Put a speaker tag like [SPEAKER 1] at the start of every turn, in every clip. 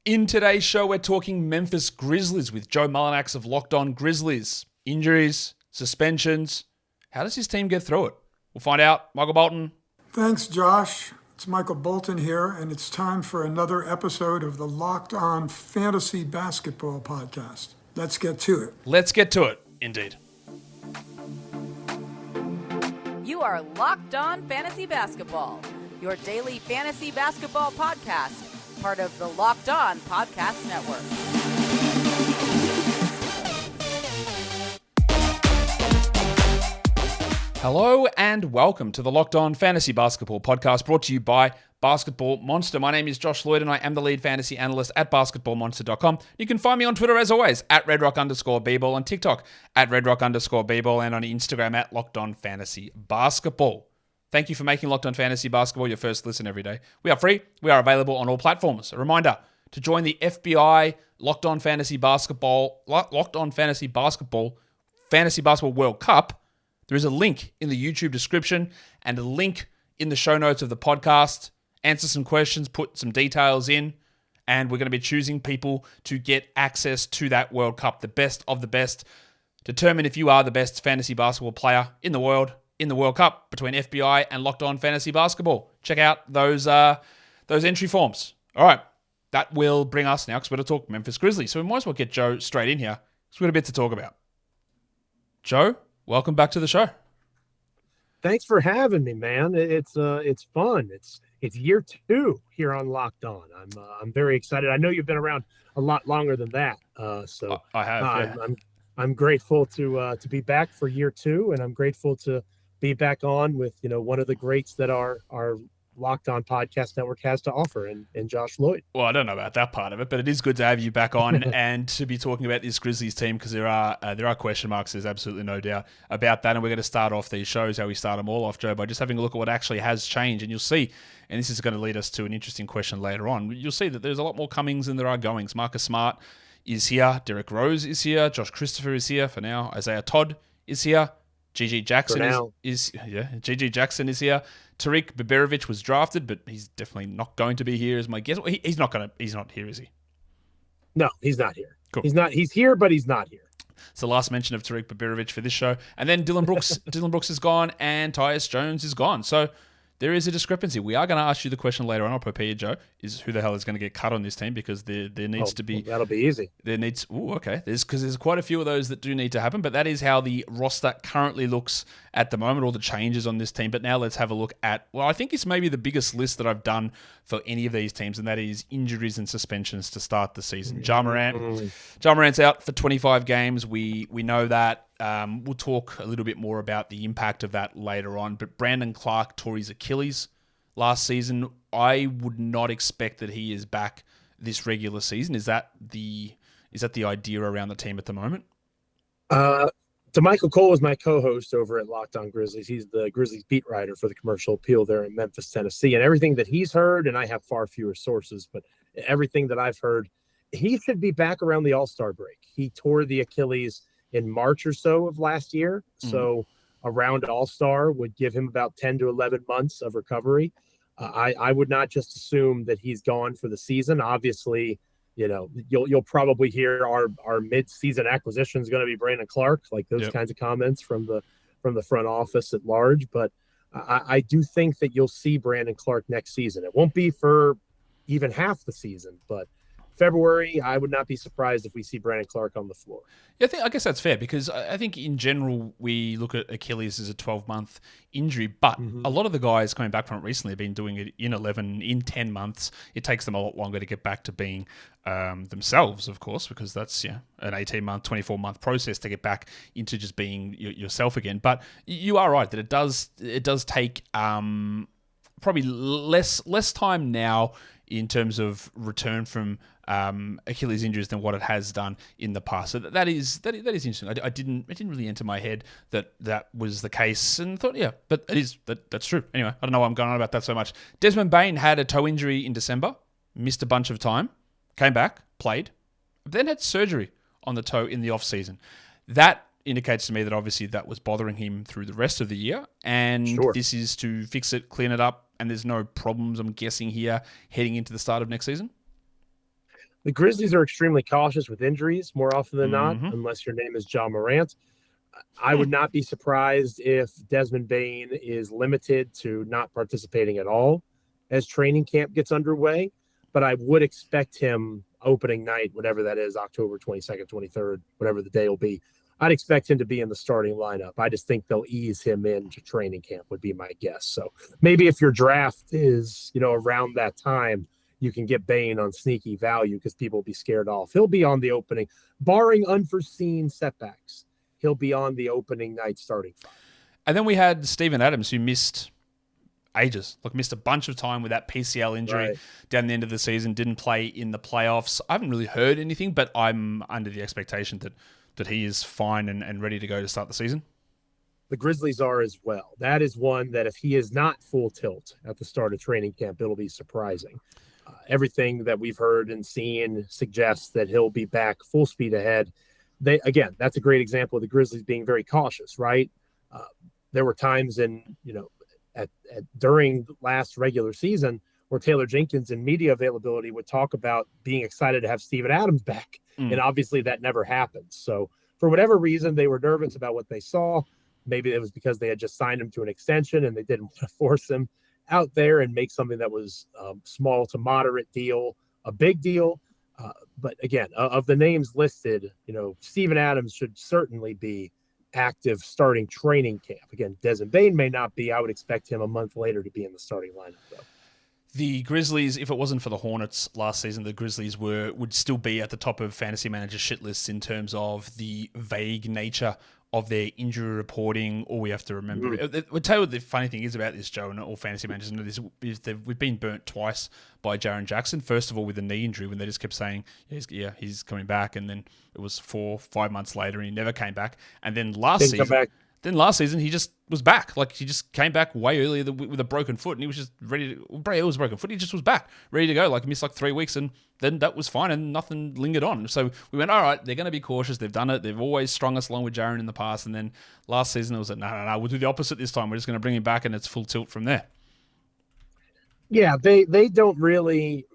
[SPEAKER 1] In today's show, we're talking Memphis Grizzlies with Joe Mullinax of Locked On Grizzlies. Injuries, suspensions. How does his team get through it? We'll find out. Michael Bolton.
[SPEAKER 2] Thanks, Josh. It's Michael Bolton here, and it's time for another episode of the Locked On Fantasy Basketball Podcast. Let's get to it.
[SPEAKER 1] Let's get to it, indeed.
[SPEAKER 3] You are Locked On Fantasy Basketball, your daily fantasy basketball podcast, part of the Locked On Podcast Network.
[SPEAKER 1] Hello and welcome to the Locked On Fantasy Basketball Podcast, brought to you by Basketball Monster. My name is Josh Lloyd and I am the lead fantasy analyst at basketballmonster.com. You can find me on Twitter as always at redrock_bball, on TikTok at redrock_bball, and on Instagram at Locked On Fantasy Basketball. Thank you for making Locked On Fantasy Basketball your first listen every day. We are free. We are available on all platforms. A reminder to join the FBI Locked On Fantasy Basketball Fantasy Basketball World Cup. There is a link in the YouTube description and a link in the show notes of the podcast. Answer some questions, put some details in, and we're going to be choosing people to get access to that World Cup, the best of the best. Determine if you are the best fantasy basketball player in the world in the World Cup between FBI and Locked On Fantasy Basketball. Check out those entry forms. All right, that will bring us now because we're going to talk Memphis Grizzlies. So we might as well get Joe straight in here because we've got a bit to talk about. Joe, welcome back to the show.
[SPEAKER 4] Thanks for having me, man. It's fun. It's year 2 here on Locked On. I'm very excited. I know you've been around a lot longer than that. So
[SPEAKER 1] I have.
[SPEAKER 4] I'm grateful to be back for year 2, and I'm grateful to be back on with one of the greats that our Locked On Podcast Network has to offer, and Josh Lloyd.
[SPEAKER 1] Well, I don't know about that part of it, but it is good to have you back on and to be talking about this Grizzlies team because there are question marks. There's absolutely no doubt about that, and we're going to start off these shows how we start them all off, Joe, by just having a look at what actually has changed, and you'll see, and this is going to lead us to an interesting question later on. You'll see that there's a lot more comings than there are goings. Marcus Smart is here, Derrick Rose is here, Josh Christopher is here for now, Isaiah Todd is here. GG Jackson GG Jackson is here. Tariq Beberovich was drafted, but he's definitely not going to be here as my guess. He's not here, is he?
[SPEAKER 4] No, he's not here.
[SPEAKER 1] Cool.
[SPEAKER 4] He's here, but he's not here.
[SPEAKER 1] It's the last mention of Tariq Beberovich for this show. And then Dylan Brooks is gone and Tyus Jones is gone. So there is a discrepancy. We are going to ask you the question later on. I'll prepare you, Joe, is who the hell is going to get cut on this team because there needs to be...
[SPEAKER 4] Well, that'll be easy.
[SPEAKER 1] There's quite a few of those that do need to happen, but that is how the roster currently looks at the moment, all the changes on this team. But now let's have a look at... Well, I think it's maybe the biggest list that I've done for any of these teams, and that is injuries and suspensions to start the season. Ja Morant's out for 25 games. We know that. We'll talk a little bit more about the impact of that later on. But Brandon Clark tore his Achilles last season. I would not expect that he is back this regular season. Is that the idea around the team at the moment?
[SPEAKER 4] Michael Cole is my co-host over at Locked On Grizzlies. He's the Grizzlies beat writer for the Commercial Appeal there in Memphis, Tennessee. And everything that he's heard, and I have far fewer sources, but everything that I've heard, he should be back around the All-Star break. He tore the Achilles in March or so of last year. So around All-Star would give him about 10 to 11 months of recovery. I would not just assume that he's gone for the season. Obviously, you'll probably hear our mid-season acquisition is going to be Brandon Clark, like those kinds of comments from the front office at large. But I do think that you'll see Brandon Clark next season. It won't be for even half the season, but February, I would not be surprised if we see Brandon Clark on the floor.
[SPEAKER 1] Yeah, I guess that's fair because I think in general we look at Achilles as a 12-month injury, but a lot of the guys coming back from it recently have been doing it in 11, in 10 months. It takes them a lot longer to get back to being themselves, of course, because that's an 18-month, 24-month process to get back into just being yourself again. But you are right that it does take probably less time now in terms of return from Achilles injuries than what it has done in the past. So that is interesting. I didn't really enter my head that was the case, and thought, but it is that's true. Anyway, I don't know why I'm going on about that so much. Desmond Bane had a toe injury in December, missed a bunch of time, came back, played, then had surgery on the toe in the off season. That indicates to me that obviously that was bothering him through the rest of the year, and this is to fix it, clean it up, and there's no problems, I'm guessing, here heading into the start of next season.
[SPEAKER 4] The Grizzlies are extremely cautious with injuries more often than not,
[SPEAKER 1] Mm-hmm.
[SPEAKER 4] unless your name is Ja Morant. I would not be surprised if Desmond Bane is limited to not participating at all as training camp gets underway, but I would expect him opening night, whatever that is, October 22nd, 23rd, whatever the day will be. I'd expect him to be in the starting lineup. I just think they'll ease him into training camp would be my guess. So maybe if your draft is, around that time, you can get Bane on sneaky value because people will be scared off. He'll be on the opening, barring unforeseen setbacks. He'll be on the opening night starting five.
[SPEAKER 1] And then we had Steven Adams, who missed ages, missed a bunch of time with that PCL injury down the end of the season, didn't play in the playoffs. I haven't really heard anything, but I'm under the expectation that he is fine and ready to go to start the season.
[SPEAKER 4] The Grizzlies are as well. That is one that if he is not full tilt at the start of training camp, it'll be surprising. Everything that we've heard and seen suggests that he'll be back full speed ahead. That's a great example of the Grizzlies being very cautious, right? There were times during last regular season where Taylor Jenkins and media availability would talk about being excited to have Steven Adams back. And obviously that never happened. So for whatever reason, they were nervous about what they saw. Maybe it was because they had just signed him to an extension and they didn't want to force him out there and make something that was small to moderate deal a big deal. But again, of the names listed, Steven Adams should certainly be active starting training camp. Again, Desmond Bane may not be. I would expect him a month later to be in the starting lineup, though.
[SPEAKER 1] The Grizzlies, if it wasn't for the Hornets last season, the Grizzlies would still be at the top of fantasy manager shit lists in terms of the vague nature of their injury reporting. All we have to remember, I'll tell you what the funny thing is about this, Joe, and all fantasy managers know this, is we've been burnt twice by Jaren Jackson. First of all, with a knee injury, when they just kept saying, he's coming back, and then it was 4-5 months later, and he never came back. And then last season, he just was back. He just came back way earlier with a broken foot, and he was just ready to... It was a broken foot. He just was back, ready to go. He missed 3 weeks, and then that was fine, and nothing lingered on. So we went, all right, they're going to be cautious. They've done it. They've always strung us along with Jaren in the past, and then last season it was no, we'll do the opposite this time. We're just going to bring him back, and it's full tilt from there.
[SPEAKER 4] Yeah, they don't really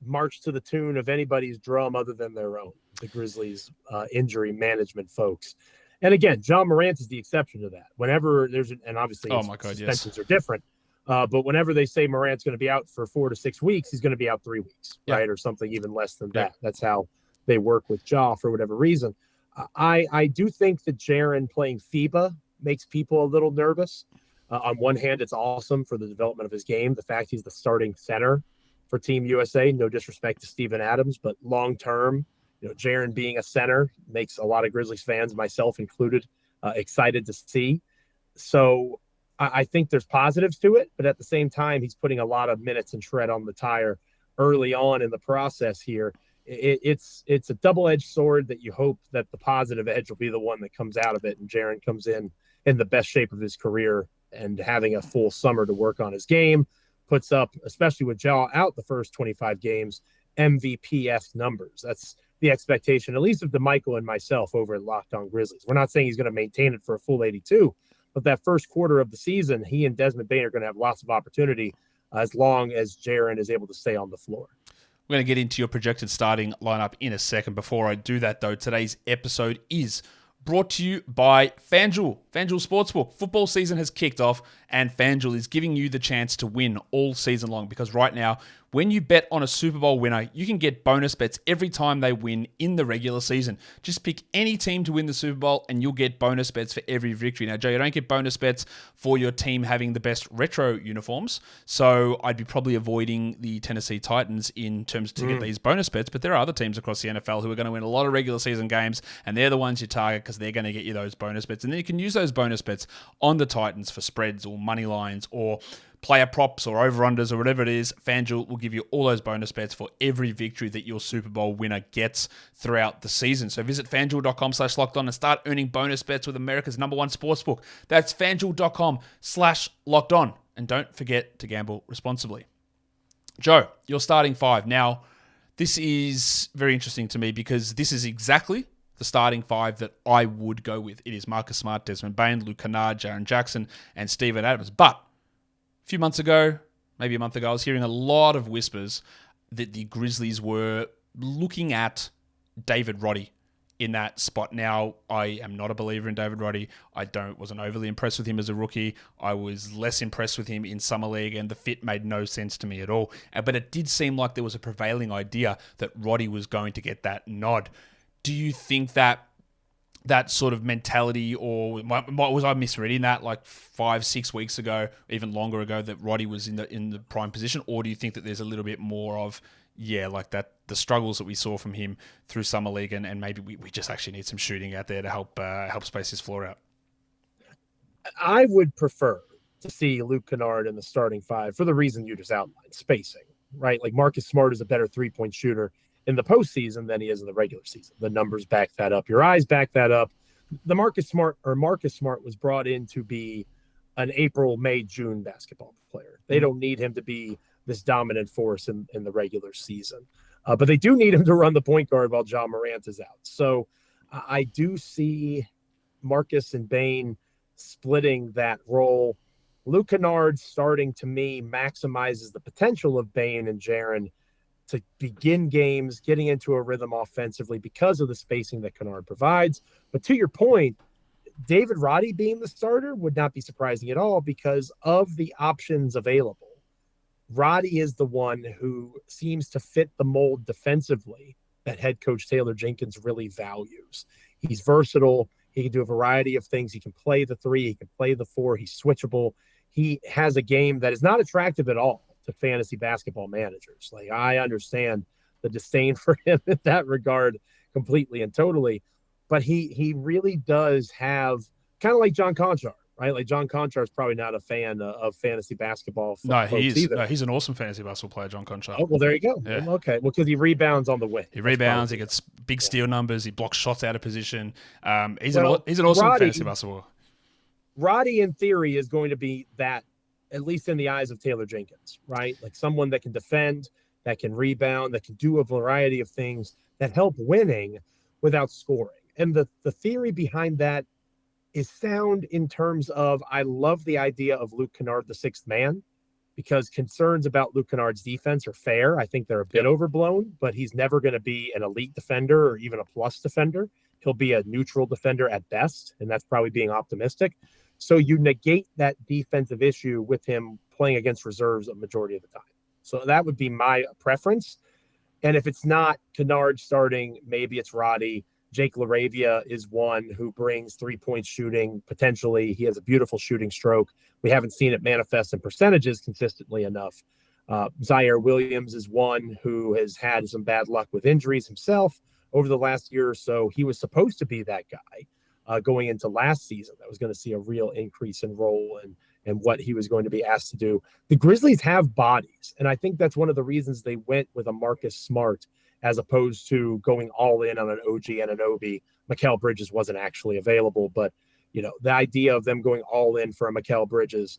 [SPEAKER 4] march to the tune of anybody's drum other than their own, the Grizzlies injury management folks. And again, Ja Morant is the exception to that. Whenever there's and obviously suspensions are different, but whenever they say Morant's going to be out for 4 to 6 weeks, he's going to be out 3 weeks, right? Or something even less than that. That's how they work with Ja for whatever reason. I do think that Jaren playing FIBA makes people a little nervous. On one hand, it's awesome for the development of his game. The fact he's the starting center for Team USA, no disrespect to Steven Adams, but long term, Jaren being a center makes a lot of Grizzlies fans, myself included, excited to see. So I think there's positives to it, but at the same time, he's putting a lot of minutes and tread on the tire early on in the process here. It's a double-edged sword that you hope that the positive edge will be the one that comes out of it, and Jaren comes in the best shape of his career and having a full summer to work on his game, puts up, especially with Ja out the first 25 games, MVP-esque numbers. That's the expectation, at least of DeMichael and myself over at Locked On Grizzlies. We're not saying he's going to maintain it for a full 82, but that first quarter of the season, he and Desmond Bane are going to have lots of opportunity as long as Jaren is able to stay on the floor.
[SPEAKER 1] We're going to get into your projected starting lineup in a second. Before I do that, though, today's episode is brought to you by FanDuel. FanDuel Sportsbook. Football season has kicked off, and FanDuel is giving you the chance to win all season long, because right now, when you bet on a Super Bowl winner, you can get bonus bets every time they win in the regular season. Just pick any team to win the Super Bowl, and you'll get bonus bets for every victory. Now, Joe, you don't get bonus bets for your team having the best retro uniforms, so I'd be probably avoiding the Tennessee Titans in terms to get these bonus bets, but there are other teams across the NFL who are going to win a lot of regular season games, and they're the ones you target because they're going to get you those bonus bets. And then you can use those bonus bets on the Titans for spreads or money lines or player props or over-unders or whatever it is. FanDuel will give you all those bonus bets for every victory that your Super Bowl winner gets throughout the season. So visit FanDuel.com/lockedon and start earning bonus bets with America's #1 sportsbook. That's FanDuel.com/lockedon. And don't forget to gamble responsibly. Joe, your starting five. Now, this is very interesting to me because this is exactly the starting five that I would go with. It is Marcus Smart, Desmond Bane, Luke Kennard, Jaren Jackson, and Steven Adams. But a few months ago, maybe a month ago, I was hearing a lot of whispers that the Grizzlies were looking at David Roddy in that spot now, I am not a believer in David Roddy. Wasn't overly impressed with him as a rookie. I was less impressed with him in Summer League, and the fit made no sense to me at all. But it did seem like there was a prevailing idea that Roddy was going to get that nod. Do you think that sort of mentality, or was I misreading that like 5-6 weeks ago, even longer ago, that Roddy was in the prime position? Or do you think that there's a little bit more of, like that, the struggles that we saw from him through Summer League, and maybe we just actually need some shooting out there to help space his floor out?
[SPEAKER 4] I would prefer to see Luke Kennard in the starting five for the reason you just outlined, spacing, right? Like Marcus Smart is a better three-point shooter in the postseason than he is in the regular season. The numbers back that up. Your eyes back that up. Marcus Smart was brought in to be an April, May, June basketball player. They don't need him to be this dominant force in the regular season. But they do need him to run the point guard while Ja Morant is out. So I do see Marcus and Bane splitting that role. Luke Kennard starting, to me, maximizes the potential of Bane and Jaren to begin games, getting into a rhythm offensively because of the spacing that Kennard provides. But to your point, David Roddy being the starter would not be surprising at all because of the options available. Roddy is the one who seems to fit the mold defensively that head coach Taylor Jenkins really values. He's versatile. He can do a variety of things. He can play the three. He can play the four. He's switchable. He has a game that is not attractive at all to fantasy basketball managers. Like, I understand the disdain for him in that regard completely and totally, but he really does have kind of like John Conchar, right? Like John Conchar is probably not a fan of fantasy basketball.
[SPEAKER 1] No, he is. Either. No, he's an awesome fantasy basketball player, John Conchar.
[SPEAKER 4] Oh, well, there you go.
[SPEAKER 1] Yeah.
[SPEAKER 4] Okay. Well, because he rebounds on the wing.
[SPEAKER 1] He rebounds. He gets big steal numbers. He blocks shots out of position. He's an awesome fantasy basketball.
[SPEAKER 4] Roddy, in theory, is going to be that, at least in the eyes of Taylor Jenkins, right? Like someone that can defend, that can rebound, that can do a variety of things that help winning without scoring. And the theory behind that is sound in terms of, I love the idea of Luke Kennard, the sixth man, because concerns about Luke Kennard's defense are fair. I think they're a bit overblown, but he's never going to be an elite defender or even a plus defender. He'll be a neutral defender at best, and that's probably being optimistic. So you negate that defensive issue with him playing against reserves a majority of the time. So that would be my preference. And if it's not Kennard starting, maybe it's Roddy. Jake LaRavia is one who brings three-point shooting. Potentially, he has a beautiful shooting stroke. We haven't seen it manifest in percentages consistently enough. Zaire Williams is one who has had some bad luck with injuries himself over the last year or so. He was supposed to be that guy. Going into last season, that was going to see a real increase in role and what he was going to be asked to do. The Grizzlies have bodies, and I think that's one of the reasons they went with a Marcus Smart as opposed to going all in on an OG Anunoby. Mikal Bridges wasn't actually available, but the idea of them going all in for a Mikal Bridges,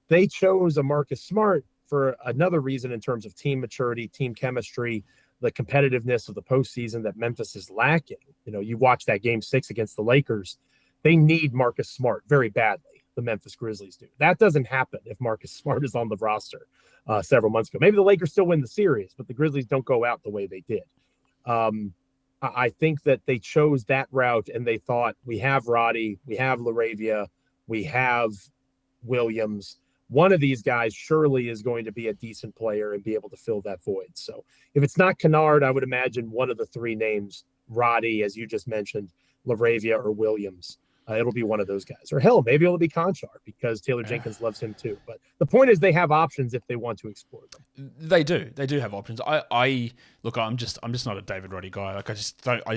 [SPEAKER 4] they chose a Marcus Smart for another reason in terms of team maturity, team chemistry, the competitiveness of the postseason that Memphis is lacking. You watch that game 6 against the Lakers. They need Marcus Smart very badly. The Memphis Grizzlies do. That doesn't happen if Marcus Smart is on the roster several months ago. Maybe the Lakers still win the series, but the Grizzlies don't go out the way they did. I think that they chose that route and they thought, we have Roddy, we have LaRavia, we have Williams. One of these guys surely is going to be a decent player and be able to fill that void. So if it's not Kennard, I would imagine one of the three names, Roddy, as you just mentioned, LaRavia or Williams. It'll be one of those guys. Or hell, maybe it'll be Conchar because Taylor Jenkins loves him too. But the point is they have options if they want to explore them.
[SPEAKER 1] They do. They do have options. Look, I'm just not a David Roddy guy. Like I just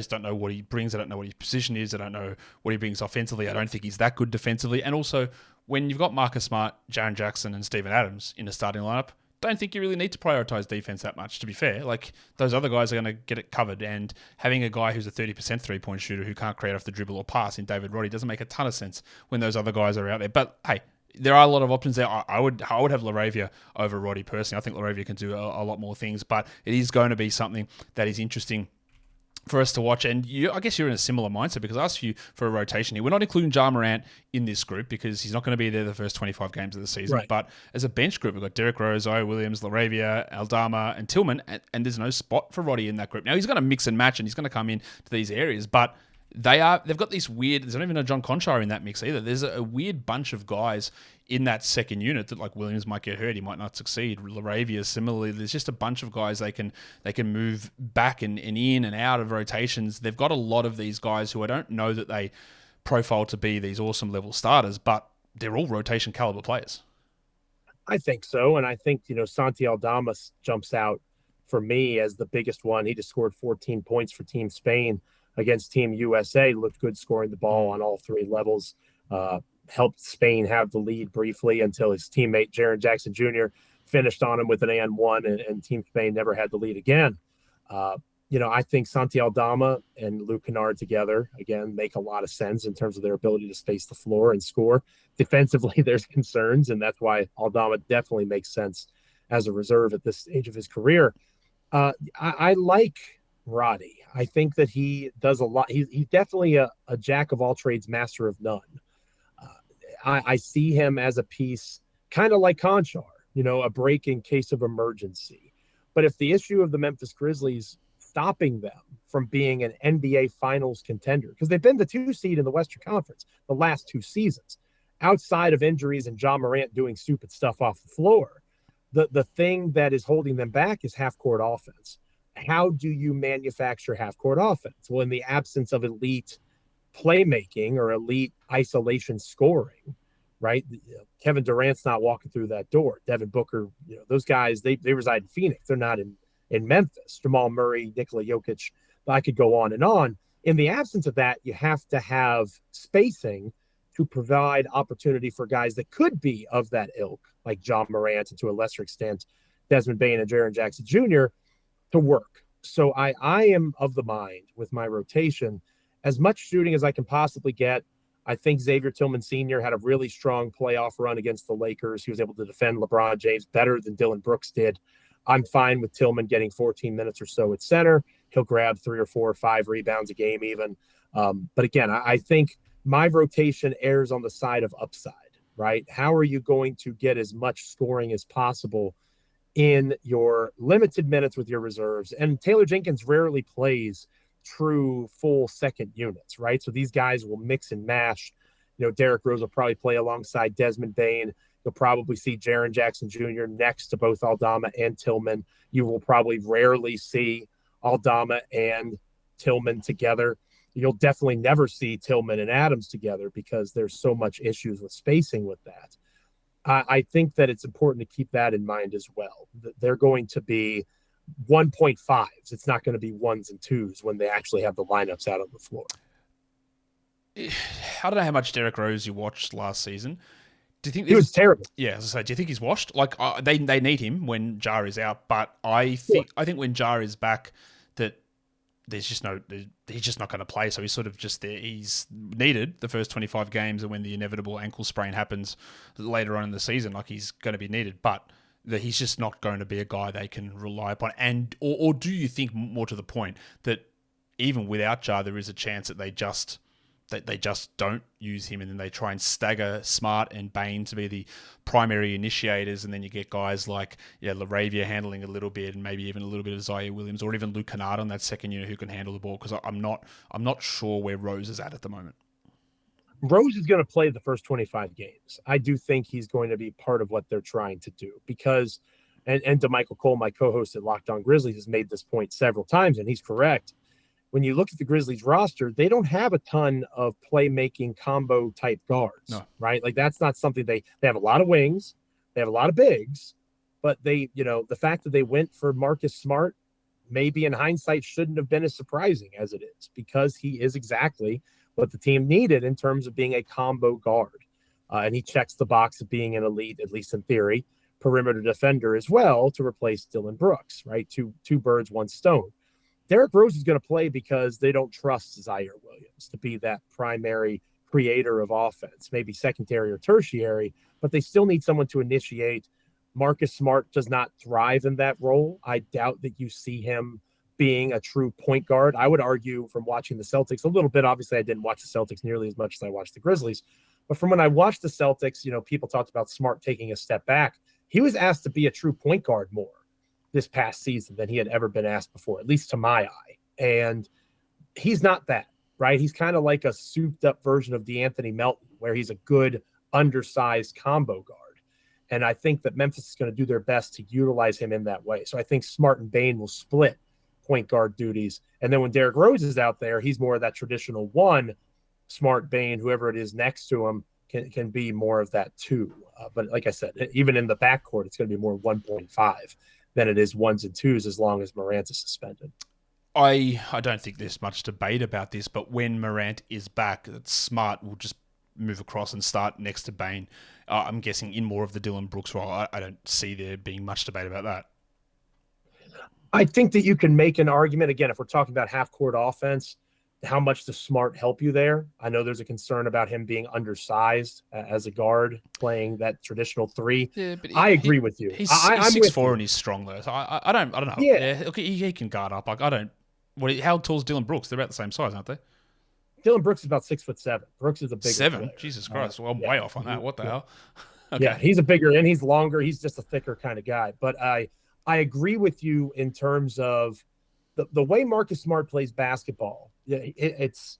[SPEAKER 1] don't know what he brings. I don't know what his position is. I don't know what he brings offensively. I don't think he's that good defensively. And also, when you've got Marcus Smart, Jaren Jackson, and Steven Adams in the starting lineup, don't think you really need to prioritize defense that much, to be fair. Like, those other guys are going to get it covered, and having a guy who's a 30% three-point shooter who can't create off the dribble or pass in David Roddy doesn't make a ton of sense when those other guys are out there. But hey, there are a lot of options there. I would have LaRavia over Roddy personally. I think LaRavia can do a lot more things, but it is going to be something that is interesting for us to watch. And I guess you're in a similar mindset, because I asked you for a rotation here. We're not including Ja Morant in this group because he's not going to be there the first 25 games of the season.
[SPEAKER 4] Right.
[SPEAKER 1] But as a bench group, we've got Derrick Rose, Io Williams, Laravia, Aldama, and Tillman, and there's no spot for Roddy in that group. Now, he's going to mix and match, and he's going to come in to these areas, but they've got this weird, there's not even a John Conchar in that mix either. There's a weird bunch of guys in that second unit that, like, Williams might get hurt, he might not succeed. Laravia similarly. There's just a bunch of guys they can move back and in and out of rotations. They've got a lot of these guys who I don't know that they profile to be these awesome level starters, but they're all rotation caliber players.
[SPEAKER 4] I think so. And I think, Santi Aldama jumps out for me as the biggest one. He just scored 14 points for Team Spain against Team USA, looked good scoring the ball on all three levels, helped Spain have the lead briefly until his teammate Jaren Jackson Jr. finished on him with an and one, and Team Spain never had the lead again. I think Santi Aldama and Luke Kennard together, again, make a lot of sense in terms of their ability to space the floor and score. Defensively, there's concerns, and that's why Aldama definitely makes sense as a reserve at this stage of his career. I like Roddy. I think that he does a lot. He's definitely a jack of all trades, master of none. I see him as a piece, kind of like Conchar, a break in case of emergency. But if the issue of the Memphis Grizzlies stopping them from being an NBA Finals contender, because they've been the 2 seed in the Western Conference the last 2 seasons, outside of injuries and Ja Morant doing stupid stuff off the floor, the thing that is holding them back is half-court offense. How do you manufacture half-court offense? Well, in the absence of elite playmaking or elite isolation scoring, right? Kevin Durant's not walking through that door. Devin Booker, those guys, they reside in Phoenix. They're not in Memphis. Jamal Murray, Nikola Jokic, I could go on and on. In the absence of that, you have to have spacing to provide opportunity for guys that could be of that ilk, like Ja Morant, and to a lesser extent, Desmond Bane and Jaren Jackson Jr., to work. So I am of the mind with my rotation, as much shooting as I can possibly get. I think Xavier Tillman Sr. had a really strong playoff run against the Lakers. He was able to defend LeBron James better than Dylan Brooks did. I'm fine with Tillman getting 14 minutes or so at center. He'll grab 3 or 4 or 5 rebounds a game even. But again, I think my rotation errs on the side of upside, right? How are you going to get as much scoring as possible in your limited minutes with your reserves? And Taylor Jenkins rarely plays true full second units, right? So these guys will mix and mash. Derrick Rose will probably play alongside Desmond Bane. You'll probably see Jaren Jackson Jr. next to both Aldama and Tillman. You will probably rarely see Aldama and Tillman together. You'll definitely never see Tillman and Adams together because there's so much issues with spacing with that. I think that it's important to keep that in mind as well. They're going to be 1.5s. It's not going to be 1s and 2s when they actually have the lineups out on the floor.
[SPEAKER 1] I don't know how much Derrick Rose you watched last season. Do you think
[SPEAKER 4] he was terrible?
[SPEAKER 1] Yeah, as I say, do you think he's washed? Like they need him when Ja is out, but I think when Ja is back, that he's just not going to play. So he's sort of just there. He's needed the first 25 games, and when the inevitable ankle sprain happens later on in the season, like, he's going to be needed, but that he's just not going to be a guy they can rely upon. And or do you think, more to the point, that even without Ja, there is a chance that they just don't use him, and then they try and stagger Smart and Bane to be the primary initiators, and then you get guys like Laravia handling a little bit, and maybe even a little bit of Zaire Williams, or even Luke Kennard on that second unit who can handle the ball? Because I'm not sure where Rose is at the moment.
[SPEAKER 4] Rose is going to play the first 25 games. I do think he's going to be part of what they're trying to do, because, and DeMichael Cole, my co-host at Locked On Grizzlies, has made this point several times, and he's correct. When you look at the Grizzlies roster, they don't have a ton of playmaking combo type guards, right? Like, that's not something they have a lot of wings, they have a lot of bigs, but the fact that they went for Marcus Smart, maybe in hindsight shouldn't have been as surprising as it is, because he is exactly what the team needed in terms of being a combo guard. And he checks the box of being an elite, at least in theory, perimeter defender as well, to replace Dylan Brooks, right? Two birds, one stone. Derrick Rose is going to play because they don't trust Zaire Williams to be that primary creator of offense, maybe secondary or tertiary, but they still need someone to initiate. Marcus Smart does not thrive in that role. I doubt that you see him being a true point guard. I would argue from watching the Celtics a little bit. Obviously, I didn't watch the Celtics nearly as much as I watched the Grizzlies. But from when I watched the Celtics, people talked about Smart taking a step back. He was asked to be a true point guard more this past season than he had ever been asked before, at least to my eye. And he's not that, right? He's kind of like a souped up version of DeAnthony Melton, where he's a good undersized combo guard. And I think that Memphis is going to do their best to utilize him in that way. So I think Smart and Bane will split point guard duties. And then when Derrick Rose is out there, he's more of that traditional one. Smart, Bane, whoever it is next to him can be more of that too. But like I said, even in the backcourt, it's going to be more 1.5 than it is ones and twos as long as Morant is suspended.
[SPEAKER 1] I don't think there's much debate about this, but when Morant is back, Smart will just move across and start next to Bane. I'm guessing in more of the Dylan Brooks role. I don't see there being much debate about that.
[SPEAKER 4] I think that you can make an argument, again, if we're talking about half-court offense, how much does Smart help you there? I know there's a concern about him being undersized as a guard, playing that traditional three.
[SPEAKER 1] Yeah, but
[SPEAKER 4] I agree with you.
[SPEAKER 1] He's
[SPEAKER 4] I'm
[SPEAKER 1] 6'4" and he's strong though. So I don't know.
[SPEAKER 4] Yeah.
[SPEAKER 1] Look, he can guard up. Like I don't. How tall is Dylan Brooks? They're about the same size, aren't they?
[SPEAKER 4] Dylan Brooks is about 6'7". Brooks is a bigger
[SPEAKER 1] 7.
[SPEAKER 4] player.
[SPEAKER 1] Jesus Christ! Well, I'm way off on that. What the hell?
[SPEAKER 4] Okay. Yeah, he's a bigger and he's longer. He's just a thicker kind of guy. But I agree with you in terms of the way Marcus Smart plays basketball. Yeah, it's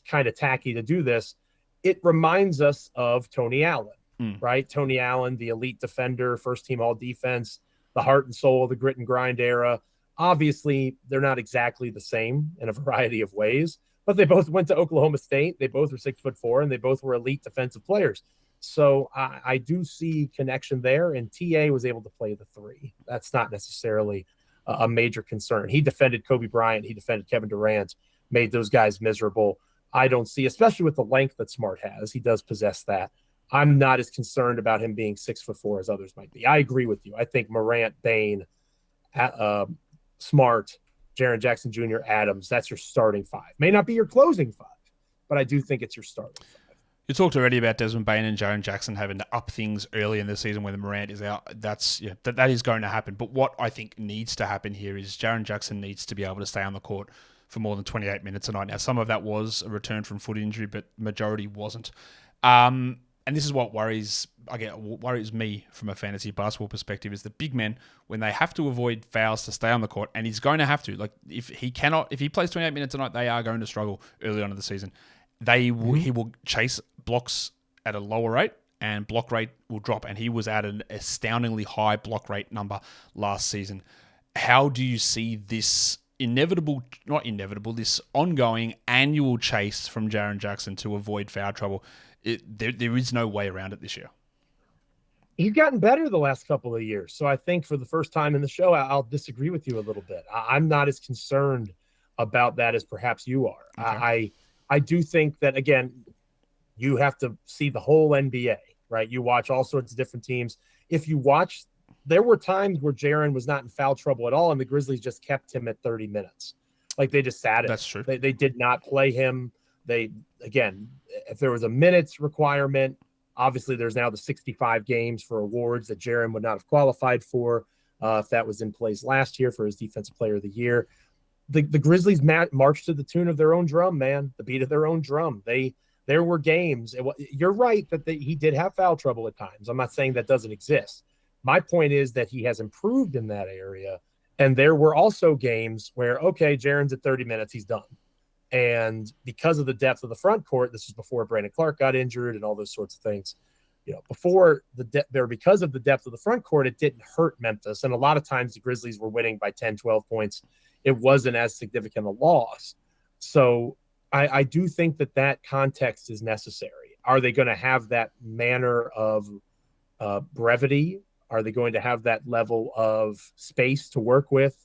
[SPEAKER 4] kind of tacky to do this. It reminds us of Tony Allen, right? Tony Allen, the elite defender, first team all defense, the heart and soul of the grit and grind era. Obviously, they're not exactly the same in a variety of ways, but they both went to Oklahoma State. They both were 6'4", and they both were elite defensive players. So I do see connection there, and TA was able to play the three. That's not necessarily a major concern. He defended Kobe Bryant. He defended Kevin Durant, made those guys miserable. I don't see, especially with the length that Smart has, he does possess that. I'm not as concerned about him being 6'4" as others might be. I agree with you. I think Morant, Bane, Smart, Jaren Jackson Jr., Adams, that's your starting five. May not be your closing five, but I do think it's your starting five.
[SPEAKER 1] You talked already about Desmond Bane and Jaren Jackson having to up things early in the season when Morant is out. That is going to happen. But what I think needs to happen here is Jaren Jackson needs to be able to stay on the court for more than 28 minutes a night. Now, some of that was a return from foot injury, but majority wasn't. And this is what worries me from a fantasy basketball perspective is the big men, when they have to avoid fouls to stay on the court, and he's going to have to. Like if he plays 28 minutes a night, they are going to struggle early on in the season. He will chase blocks at a lower rate, and block rate will drop. And he was at an astoundingly high block rate number last season. How do you see this this ongoing annual chase from Jaren Jackson to avoid foul trouble? There is no way around it this year.
[SPEAKER 4] He's gotten better the last couple of years. So I think for the first time in the show, I'll disagree with you a little bit. I'm not as concerned about that as perhaps you are. Okay. I do think that, again, you have to see the whole NBA, right? You watch all sorts of different teams. If you watch, there were times where Jaren was not in foul trouble at all, and the Grizzlies just kept him at 30 minutes. Like they just sat it.
[SPEAKER 1] That's true.
[SPEAKER 4] They did not play him. If there was a minutes requirement, obviously there's now the 65 games for awards that Jaren would not have qualified for if that was in place last year for his Defensive Player of the Year. The Grizzlies marched to the tune of their own drum, man, the beat of their own drum. There were games. You're right that he did have foul trouble at times. I'm not saying that doesn't exist. My point is that he has improved in that area. And there were also games where, okay, Jaren's at 30 minutes, he's done. And because of the depth of the front court, this was before Brandon Clark got injured and all those sorts of things. Because of the depth of the front court, it didn't hurt Memphis. And a lot of times the Grizzlies were winning by 10, 12 points. It wasn't as significant a loss. So I do think that context is necessary. Are they going to have that manner of brevity? Are they going to have that level of space to work with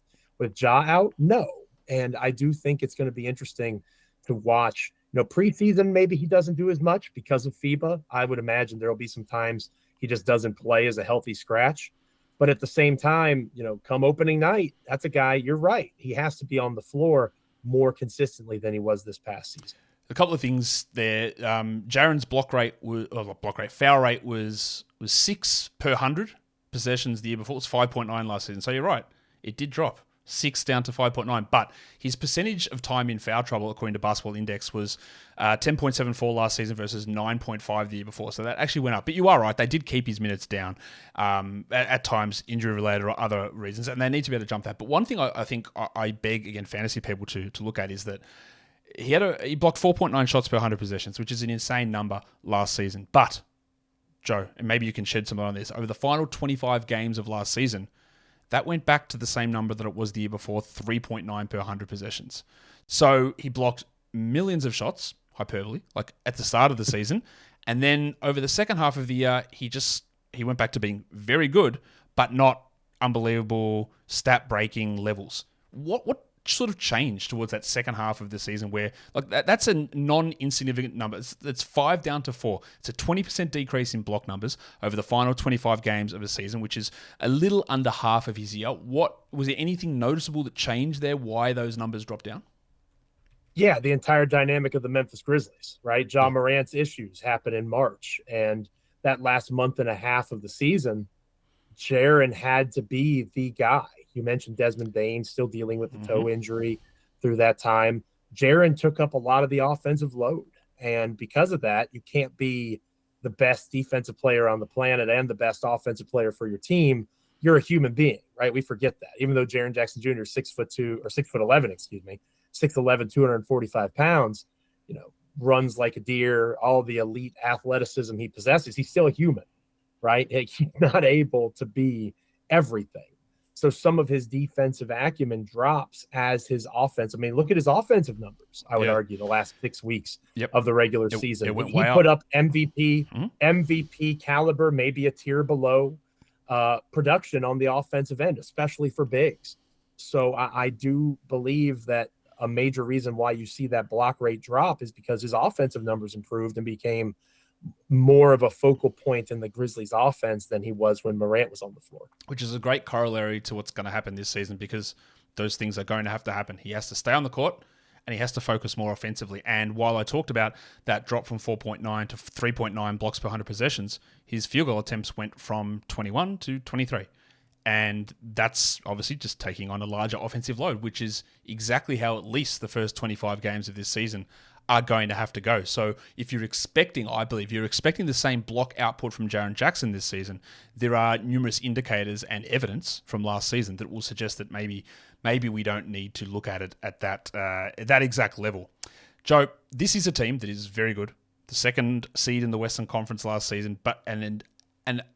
[SPEAKER 4] Ja out? No. And I do think it's going to be interesting to watch. Preseason, maybe he doesn't do as much because of FIBA. I would imagine there'll be some times he just doesn't play as a healthy scratch. But at the same time, come opening night, that's a guy, you're right. He has to be on the floor more consistently than he was this past season.
[SPEAKER 1] A couple of things there. Jaren's foul rate was 6 per 100 possessions the year before. It was 5.9 last season. So you're right. It did drop. 6 down to 5.9. But his percentage of time in foul trouble, according to Basketball Index, was 10.74 last season versus 9.5 the year before. So that actually went up. But you are right. They did keep his minutes down at times, injury-related or other reasons, and they need to be able to jump that. But one thing I think I beg, again, fantasy people to look at is that he blocked 4.9 shots per 100 possessions, which is an insane number last season. But, Joe, and maybe you can shed some light on this, over the final 25 games of last season, that went back to the same number that it was the year before, 3.9 per 100 possessions. So he blocked millions of shots, hyperbole, like at the start of the season. And then over the second half of the year, he went back to being very good, but not unbelievable stat-breaking levels. What sort of changed towards that second half of the season where like that's a non-insignificant number. It's 5 down to 4. It's a 20% decrease in block numbers over the final 25 games of the season, which is a little under half of his year. Was there anything noticeable that changed there? Why those numbers dropped down?
[SPEAKER 4] Yeah, the entire dynamic of the Memphis Grizzlies, right? Ja Morant's issues happened in March, and that last month and a half of the season, Jaren had to be the guy. You mentioned Desmond Bane still dealing with the toe injury through that time. Jaren took up a lot of the offensive load. And because of that, you can't be the best defensive player on the planet and the best offensive player for your team. You're a human being, right? We forget that. Even though Jaren Jackson Jr. is 6'2" or 6'11", 6'11", 245 pounds, runs like a deer, all the elite athleticism he possesses, he's still a human, right? He's not able to be everything. So some of his defensive acumen drops as his offense. I mean, look at his offensive numbers, I would argue, the last 6 weeks of the regular season. He put up MVP caliber, maybe a tier below production on the offensive end, especially for bigs. So I do believe that a major reason why you see that block rate drop is because his offensive numbers improved and became more of a focal point in the Grizzlies offense than he was when Morant was on the floor.
[SPEAKER 1] Which is a great corollary to what's going to happen this season, because those things are going to have to happen. He has to stay on the court and he has to focus more offensively. And while I talked about that drop from 4.9 to 3.9 blocks per 100 possessions, his field goal attempts went from 21 to 23. And that's obviously just taking on a larger offensive load, which is exactly how at least the first 25 games of this season are going to have to go. So if you're expecting, I believe, you're expecting the same block output from Jaren Jackson this season, there are numerous indicators and evidence from last season that will suggest that maybe we don't need to look at it at that exact level. Joe, this is a team that is very good. The second seed in the Western Conference last season, but an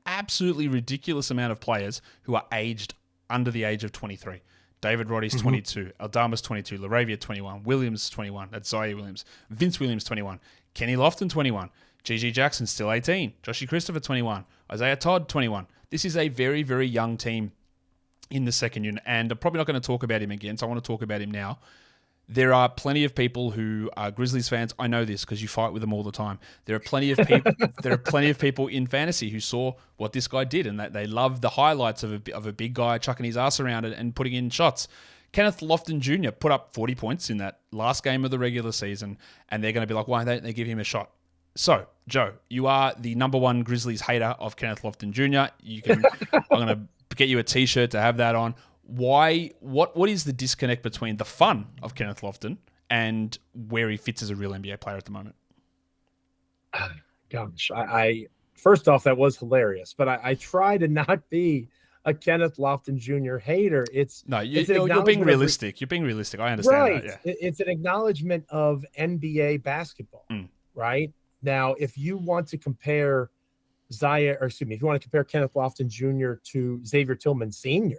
[SPEAKER 1] absolutely ridiculous amount of players who are aged under the age of 23. David Roddy's 22, Aldama's 22, Laravia 21, Williams 21, that's Zaire Williams, Vince Williams 21, Kenny Lofton 21, GG Jackson still 18, Joshie Christopher 21, Isaiah Todd 21. This is a very, very young team in the second unit, and I'm probably not going to talk about him again, so I want to talk about him now. There are plenty of people who are Grizzlies fans. I know this because you fight with them all the time. There are plenty of people. There are plenty of people in fantasy who saw what this guy did, and that they love the highlights of a big guy chucking his ass around it and putting in shots. Kenneth Lofton Jr. put up 40 points in that last game of the regular season, and they're going to be like, why don't they give him a shot? So, Joe, you are the number one Grizzlies hater of Kenneth Lofton Jr. I'm going to get you a T-shirt to have that on. Why? What is the disconnect between the fun of Kenneth Lofton and where he fits as a real NBA player at the moment?
[SPEAKER 4] Gosh, I first off, that was hilarious, but I try to not be a Kenneth Lofton Jr. hater. You're being realistic.
[SPEAKER 1] You're being realistic. I understand
[SPEAKER 4] right.
[SPEAKER 1] that. Yeah.
[SPEAKER 4] It's an acknowledgement of NBA basketball, right? Now, if you want to compare if you want to compare Kenneth Lofton Jr. to Xavier Tillman Sr.,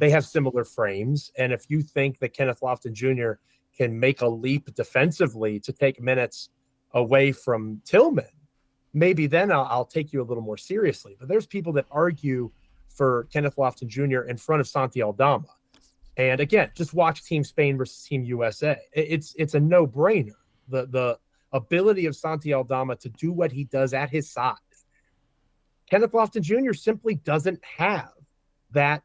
[SPEAKER 4] they have similar frames. And if you think that Kenneth Lofton Jr. can make a leap defensively to take minutes away from Tillman, maybe then I'll take you a little more seriously. But there's people that argue for Kenneth Lofton Jr. in front of Santi Aldama. And again, just watch Team Spain versus Team USA. It's a no-brainer. The ability of Santi Aldama to do what he does at his size. Kenneth Lofton Jr. simply doesn't have that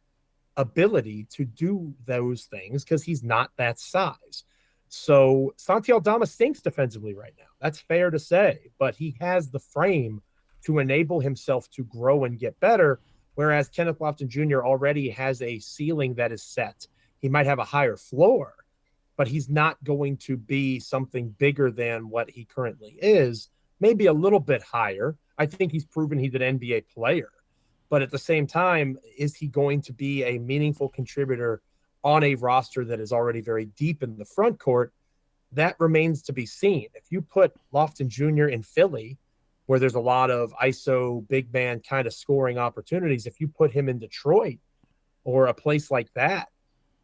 [SPEAKER 4] ability to do those things because he's not that size. So Santi Aldama stinks defensively right now. That's fair to say, but he has the frame to enable himself to grow and get better, whereas Kenneth Lofton Jr. already has a ceiling that is set. He might have a higher floor, but he's not going to be something bigger than what he currently is, maybe a little bit higher. I think he's proven he's an NBA player. But at the same time, is he going to be a meaningful contributor on a roster that is already very deep in the front court? That remains to be seen. If you put Lofton Jr. in Philly, where there's a lot of ISO big man kind of scoring opportunities, if you put him in Detroit or a place like that,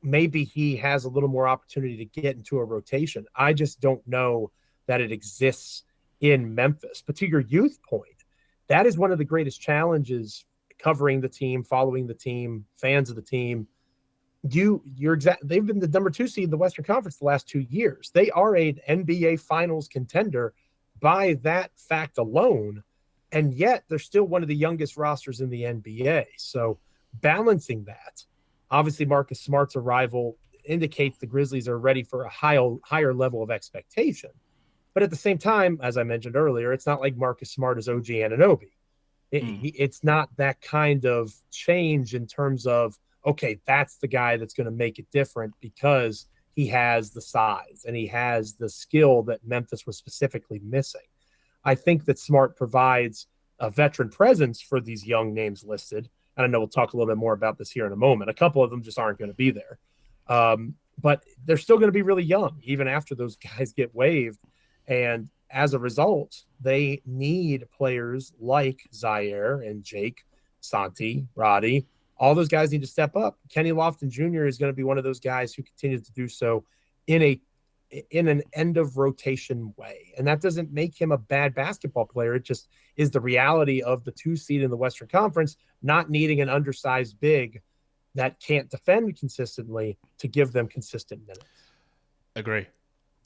[SPEAKER 4] maybe he has a little more opportunity to get into a rotation. I just don't know that it exists in Memphis. But to your youth point, that is one of the greatest challenges covering the team, following the team, fans of the team. They've been the number 2 seed in the Western Conference the last 2 years. They are an NBA Finals contender by that fact alone, and yet they're still one of the youngest rosters in the NBA. So balancing that, obviously Marcus Smart's arrival indicates the Grizzlies are ready for a higher level of expectation. But at the same time, as I mentioned earlier, it's not like Marcus Smart is OG Anunoby. It's not that kind of change in terms of, okay, that's the guy that's going to make it different because he has the size and he has the skill that Memphis was specifically missing. I think that Smart provides a veteran presence for these young names listed. And I know we'll talk a little bit more about this here in a moment. A couple of them just aren't going to be there. But they're still going to be really young, even after those guys get waived. And as a result, they need players like Zaire and Jake, Santi, Roddy. All those guys need to step up. Kenny Lofton Jr. is going to be one of those guys who continues to do so in an end of rotation way. And that doesn't make him a bad basketball player. It just is the reality of the 2 seed in the Western Conference, not needing an undersized big that can't defend consistently to give them consistent minutes.
[SPEAKER 1] Agree.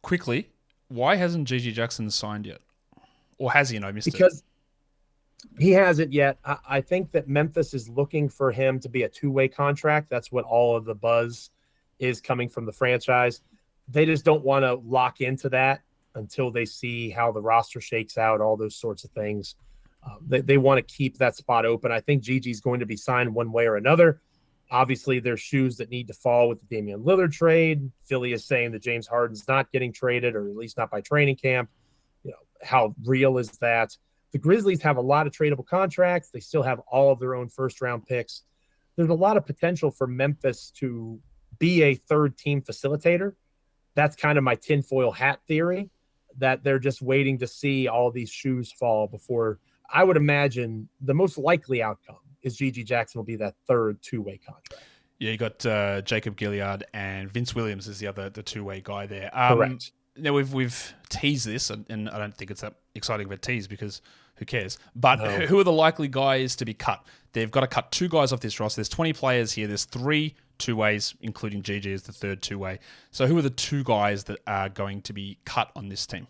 [SPEAKER 1] Quickly, why hasn't Gigi Jackson signed yet? Or has he, missed it?
[SPEAKER 4] Because he hasn't yet. I think that Memphis is looking for him to be a 2-way contract. That's what all of the buzz is coming from the franchise. They just don't want to lock into that until they see how the roster shakes out, all those sorts of things. They want to keep that spot open. I think Gigi's going to be signed one way or another. Obviously, there's shoes that need to fall with the Damian Lillard trade. Philly is saying that James Harden's not getting traded, or at least not by training camp. How real is that? The Grizzlies have a lot of tradable contracts. They still have all of their own first-round picks. There's a lot of potential for Memphis to be a third-team facilitator. That's kind of my tinfoil hat theory, that they're just waiting to see all these shoes fall before. I would imagine the most likely outcome is Gigi Jackson will be that third 2-way contract.
[SPEAKER 1] Yeah, you got Jacob Gilead and Vince Williams is the 2-way guy there.
[SPEAKER 4] Correct.
[SPEAKER 1] Now we've teased this, and I don't think it's that exciting of a tease because who cares? But who are the likely guys to be cut? They've got to cut 2 guys off this roster. There's 20 players here. There's 3 2-ways, including Gigi as the third 2-way. So who are the 2 guys that are going to be cut on this team?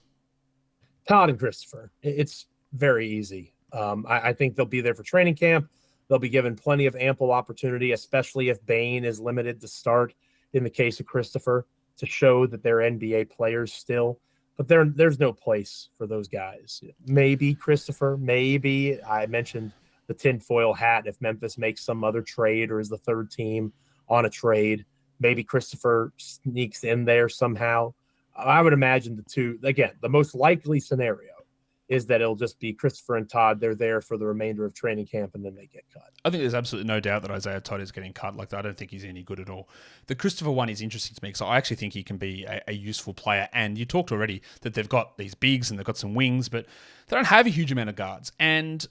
[SPEAKER 4] Todd and Christopher. It's very easy. I think they'll be there for training camp. They'll be given plenty of ample opportunity, especially if Bane is limited to start in the case of Christopher, to show that they're NBA players still. But there's no place for those guys. Maybe Christopher, maybe I mentioned the tinfoil hat. If Memphis makes some other trade or is the third team on a trade, maybe Christopher sneaks in there somehow. I would imagine the 2, again, the most likely scenario is that it'll just be Christopher and Todd. They're there for the remainder of training camp, and then they get cut.
[SPEAKER 1] I think there's absolutely no doubt that Isaiah Todd is getting cut. I don't think he's any good at all. The Christopher one is interesting to me because I actually think he can be a useful player. And you talked already that they've got these bigs and they've got some wings, but they don't have a huge amount of guards. And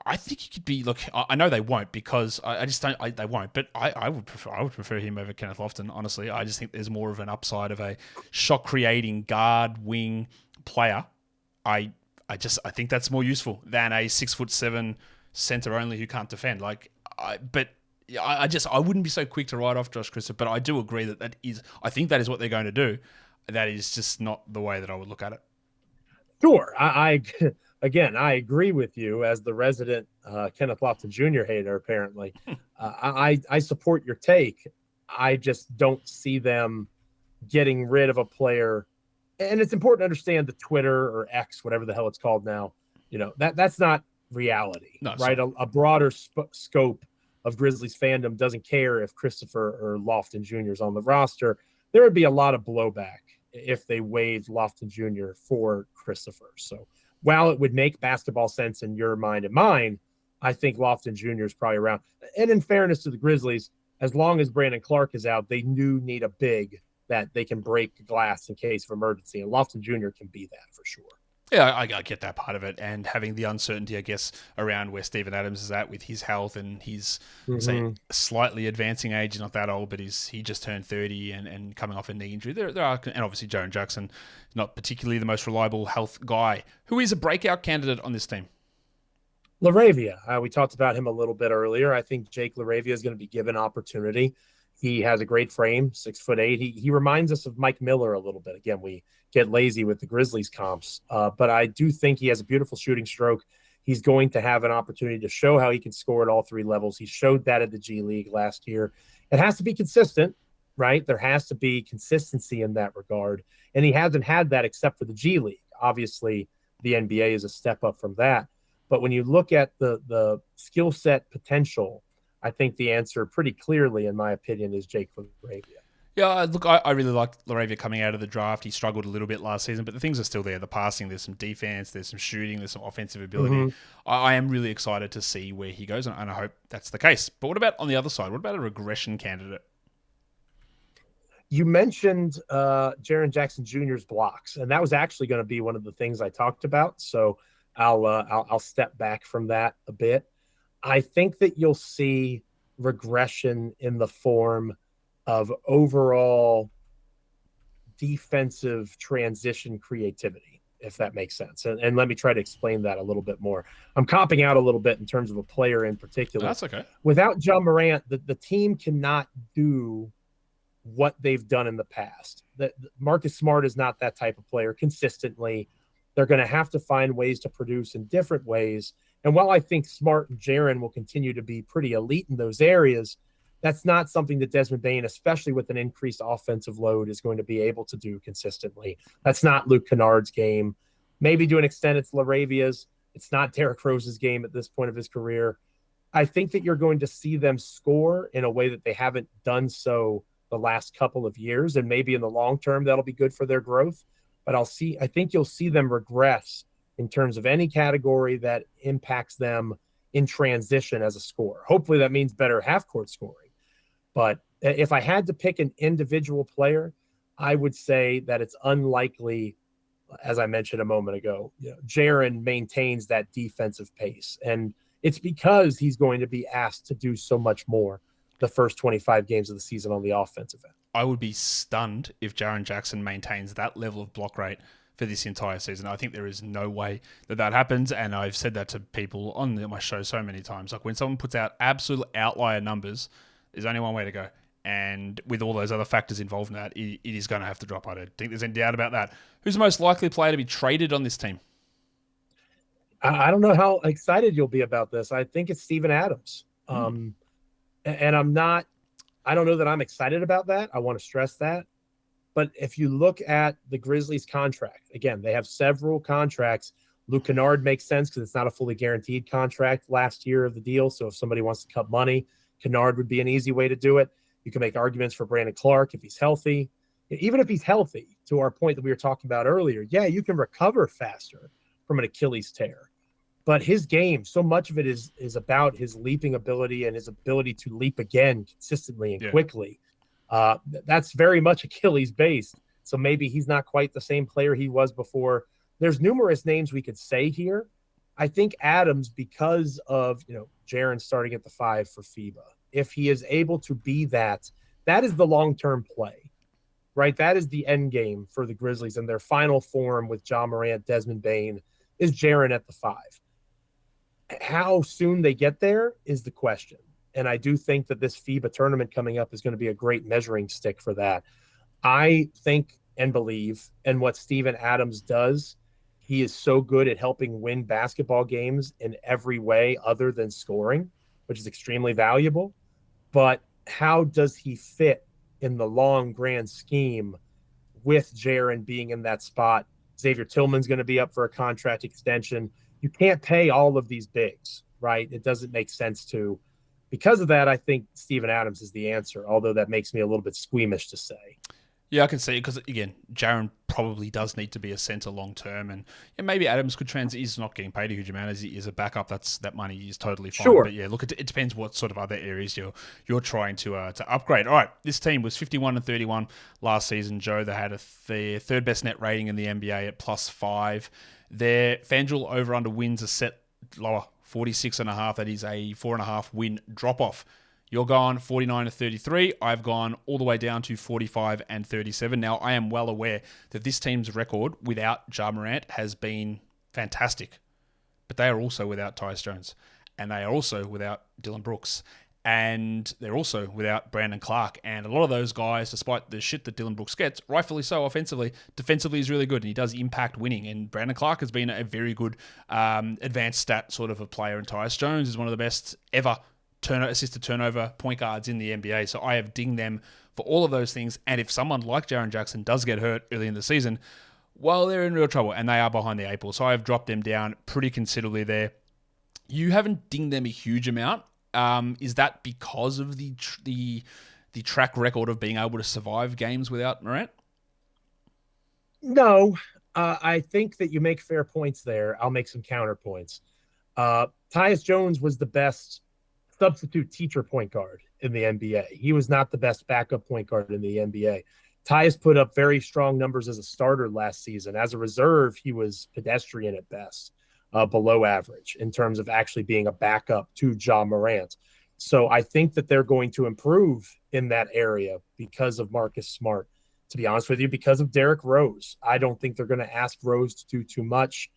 [SPEAKER 1] I think he could be. Look, I know they won't because I just don't. They won't. But I would prefer him over Kenneth Lofton. Honestly, I just think there's more of an upside of a shot creating guard wing player. I think that's more useful than a 6'7" center only who can't defend. I wouldn't be so quick to write off Josh Christopher, but I do agree that is. I think that is what they're going to do. That is just not the way that I would look at it.
[SPEAKER 4] Sure, I agree with you as the resident Kenneth Lofton Jr. hater. Apparently, I support your take. I just don't see them getting rid of a player. And it's important to understand the Twitter or X, whatever the hell it's called now. That's not reality,
[SPEAKER 1] no,
[SPEAKER 4] right? A broader scope of Grizzlies fandom doesn't care if Christopher or Lofton Jr. is on the roster, there would be a lot of blowback if they waived Lofton Jr. for Christopher. So while it would make basketball sense in your mind and mine, I think Lofton Jr. is probably around. And in fairness to the Grizzlies, as long as Brandon Clark is out, they do need a big that they can break glass in case of emergency. And Lofton Jr. can be that for sure.
[SPEAKER 1] Yeah, I get that part of it, and having the uncertainty, I guess, around where Steven Adams is at with his health and his say slightly advancing age. He's not that old, but he just turned 30 and coming off a knee injury. There are, and obviously Jaren Jackson, not particularly the most reliable health guy. Who is a breakout candidate on this team?
[SPEAKER 4] LaRavia. We talked about him a little bit earlier. I think Jake LaRavia is going to be given opportunity. He has a great frame, 6'8". He reminds us of Mike Miller a little bit. Again, we get lazy with the Grizzlies comps, but I do think he has a beautiful shooting stroke. He's going to have an opportunity to show how he can score at all three levels. He showed that at the G League last year. It has to be consistent, right? There has to be consistency in that regard, and he hasn't had that except for the G League. Obviously, the NBA is a step up from that. But when you look at the skill set potential, I think the answer pretty clearly, in my opinion, is Jake LaRavia.
[SPEAKER 1] Yeah, look, I really liked LaRavia coming out of the draft. He struggled a little bit last season, but the things are still there. The passing, there's some defense, there's some shooting, there's some offensive ability. I am really excited to see where he goes, and I hope that's the case. But what about on the other side? What about a regression candidate?
[SPEAKER 4] You mentioned Jaren Jackson Jr.'s blocks, and that was actually going to be one of the things I talked about. So I'll step back from that a bit. I think that you'll see regression in the form of overall defensive transition creativity, if that makes sense. And let me try to explain that a little bit more. I'm copping out a little bit in terms of a player in particular.
[SPEAKER 1] That's okay.
[SPEAKER 4] Without Ja Morant, the team cannot do what they've done in the past. Marcus Smart is not that type of player consistently. They're going to have to find ways to produce in different ways. And while I think Smart and Jaren will continue to be pretty elite in those areas, that's not something that Desmond Bane, especially with an increased offensive load, is going to be able to do consistently. That's not Luke Kennard's game. Maybe to an extent it's LaRavia's. It's not Derrick Rose's game at this point of his career. I think that you're going to see them score in a way that they haven't done so the last couple of years, and maybe in the long term that'll be good for their growth. But I think you'll see them regress in terms of any category that impacts them in transition as a scorer. Hopefully that means better half-court scoring. But if I had to pick an individual player, I would say that it's unlikely, as I mentioned a moment ago, Jaren maintains that defensive pace. And it's because he's going to be asked to do so much more the first 25 games of the season on the offensive end. I
[SPEAKER 1] would be stunned if Jaren Jackson maintains that level of block rate for this entire season. I think there is no way that happens, and I've said that to people on my show so many times. Like, when someone puts out absolute outlier numbers, there's only one way to go. And with all those other factors involved in that, it is going to have to drop. I don't think there's any doubt about that. Who's the most likely player to be traded on this team?
[SPEAKER 4] I don't know how excited you'll be about this. I think it's Steven Adams. And I don't know that I'm excited about that. I want to stress that. But if you look at the Grizzlies contract, again, they have several contracts. Luke Kennard makes sense because it's not a fully guaranteed contract last year of the deal. So if somebody wants to cut money, Kennard would be an easy way to do it. You can make arguments for Brandon Clark if he's healthy. Even if he's healthy, to our point that we were talking about earlier, yeah, you can recover faster from an Achilles tear. But his game, so much of it is about his leaping ability and his ability to leap again consistently and quickly. That's very much Achilles based. So maybe he's not quite the same player he was before. There's numerous names we could say here. I think Adams, because of Jaren starting at the 5 for FIBA, if he is able to be that is the long-term play, right? That is the end game for the Grizzlies, and their final form with Ja Morant, Desmond Bane, is Jaren at the 5. How soon they get there is the question. And I do think that this FIBA tournament coming up is going to be a great measuring stick for that. I think and believe in what Steven Adams does. He is so good at helping win basketball games in every way other than scoring, which is extremely valuable. But how does he fit in the long grand scheme with Jaren being in that spot? Xavier Tillman's going to be up for a contract extension. You can't pay all of these bigs, right? It doesn't make sense to, Because of that, I think Steven Adams is the answer, although that makes me a little bit squeamish to say.
[SPEAKER 1] Yeah, I can see it because, again, Jaren probably does need to be a centre long term, and maybe Adams could transit. He's not getting paid a huge amount as he is a backup. That money is totally fine.
[SPEAKER 4] Sure.
[SPEAKER 1] But yeah, look, it depends what sort of other areas you're trying to upgrade. All right, this team was 51-31 last season. Joe, they had their third best net rating in the NBA at +5. Their FanDuel over under wins are set lower, 46.5. That is a 4.5 win drop off. You're gone 49-33. I've gone all the way down to 45-37. Now, I am well aware that this team's record without Ja Morant has been fantastic. But they are also without Tyus Jones. And they are also without Dillon Brooks. And they're also without Brandon Clark. And a lot of those guys, despite the shit that Dillon Brooks gets, rightfully so offensively, defensively is really good. And he does impact winning. And Brandon Clark has been a very good advanced stat sort of a player. And Tyus Jones is one of the best ever assisted turnover point guards in the NBA. So I have dinged them for all of those things. And if someone like Jaren Jackson does get hurt early in the season, well, they're in real trouble and they are behind the 8 ball. So I have dropped them down pretty considerably there. You haven't dinged them a huge amount. Is that because of the track record of being able to survive games without Morant?
[SPEAKER 4] No, I think that you make fair points there. I'll make some counterpoints. Tyus Jones was the best substitute teacher point guard in the NBA. He was not the best backup point guard in the NBA. Tyus put up very strong numbers as a starter last season. As a reserve, he was pedestrian at best, below average in terms of actually being a backup to Ja Morant. So I think that they're going to improve in that area because of Marcus Smart. To be honest with you, because of Derrick Rose. I don't think they're going to ask Rose to do too much.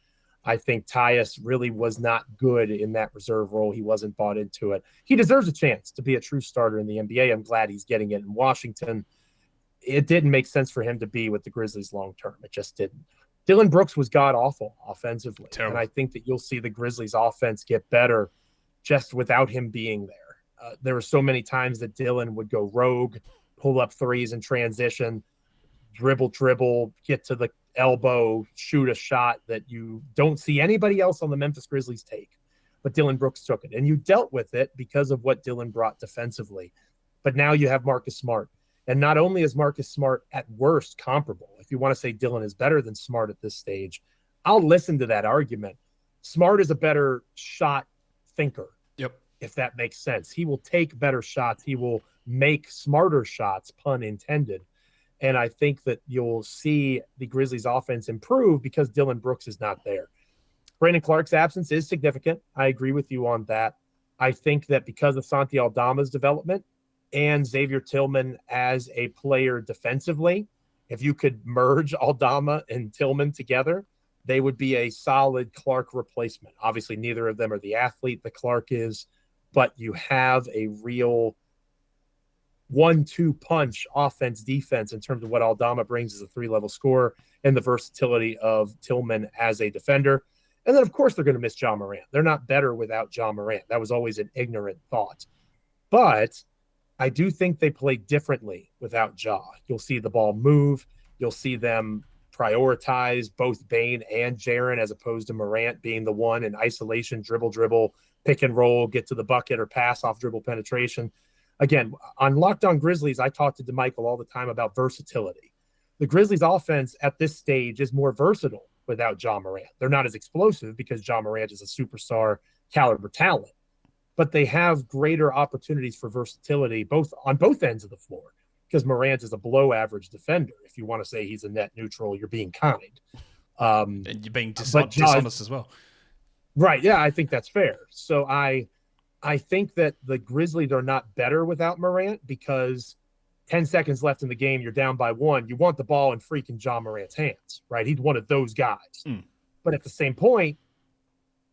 [SPEAKER 4] I think Tyus really was not good in that reserve role. He wasn't bought into it. He deserves a chance to be a true starter in the NBA. I'm glad he's getting it in Washington. It didn't make sense for him to be with the Grizzlies long term. It just didn't. Dillon Brooks was god-awful offensively.
[SPEAKER 1] Terrible.
[SPEAKER 4] And I think that you'll see the Grizzlies offense get better just without him being there. There were so many times that Dillon would go rogue, pull up threes in transition, dribble, get to the elbow, shoot a shot that you don't see anybody else on the Memphis Grizzlies take. But Dillon Brooks took it. And you dealt with it because of what Dillon brought defensively. But now you have Marcus Smart. And not only is Marcus Smart at worst comparable, if you want to say Dillon is better than Smart at this stage, I'll listen to that argument. Smart is a better shot thinker.
[SPEAKER 1] Yep.
[SPEAKER 4] If that makes sense. He will take better shots. He will make smarter shots, pun intended. And I think that you'll see the Grizzlies offense improve because Dillon Brooks is not there. Brandon Clark's absence is significant. I agree with you on that. I think that because of Santi Aldama's development and Xavier Tillman as a player defensively, if you could merge Aldama and Tillman together, they would be a solid Clark replacement. Obviously, neither of them are the athlete that Clark is, but you have a real 1-2 punch offense defense in terms of what Aldama brings as a 3-level scorer and the versatility of Tillman as a defender. And then, of course, they're going to miss Ja Morant. They're not better without Ja Morant. That was always an ignorant thought. But I do think they play differently without Ja. You'll see the ball move. You'll see them prioritize both Bane and Jaren as opposed to Morant being the one in isolation, dribble, pick and roll, get to the bucket or pass off dribble penetration. Again, on Locked On Grizzlies, I talk to DeMichael all the time about versatility. The Grizzlies offense at this stage is more versatile without Ja Morant. They're not as explosive because Ja Morant is a superstar caliber talent, but they have greater opportunities for versatility on both ends of the floor because Morant is a below average defender. If you want to say he's a net neutral, you're being kind.
[SPEAKER 1] And you're being dishonest as well.
[SPEAKER 4] Right. Yeah, I think that's fair. So I think that the Grizzlies are not better without Morant because 10 seconds left in the game, you're down by 1. You want the ball in freaking Ja Morant's hands, right? He's one of those guys. But at the same point,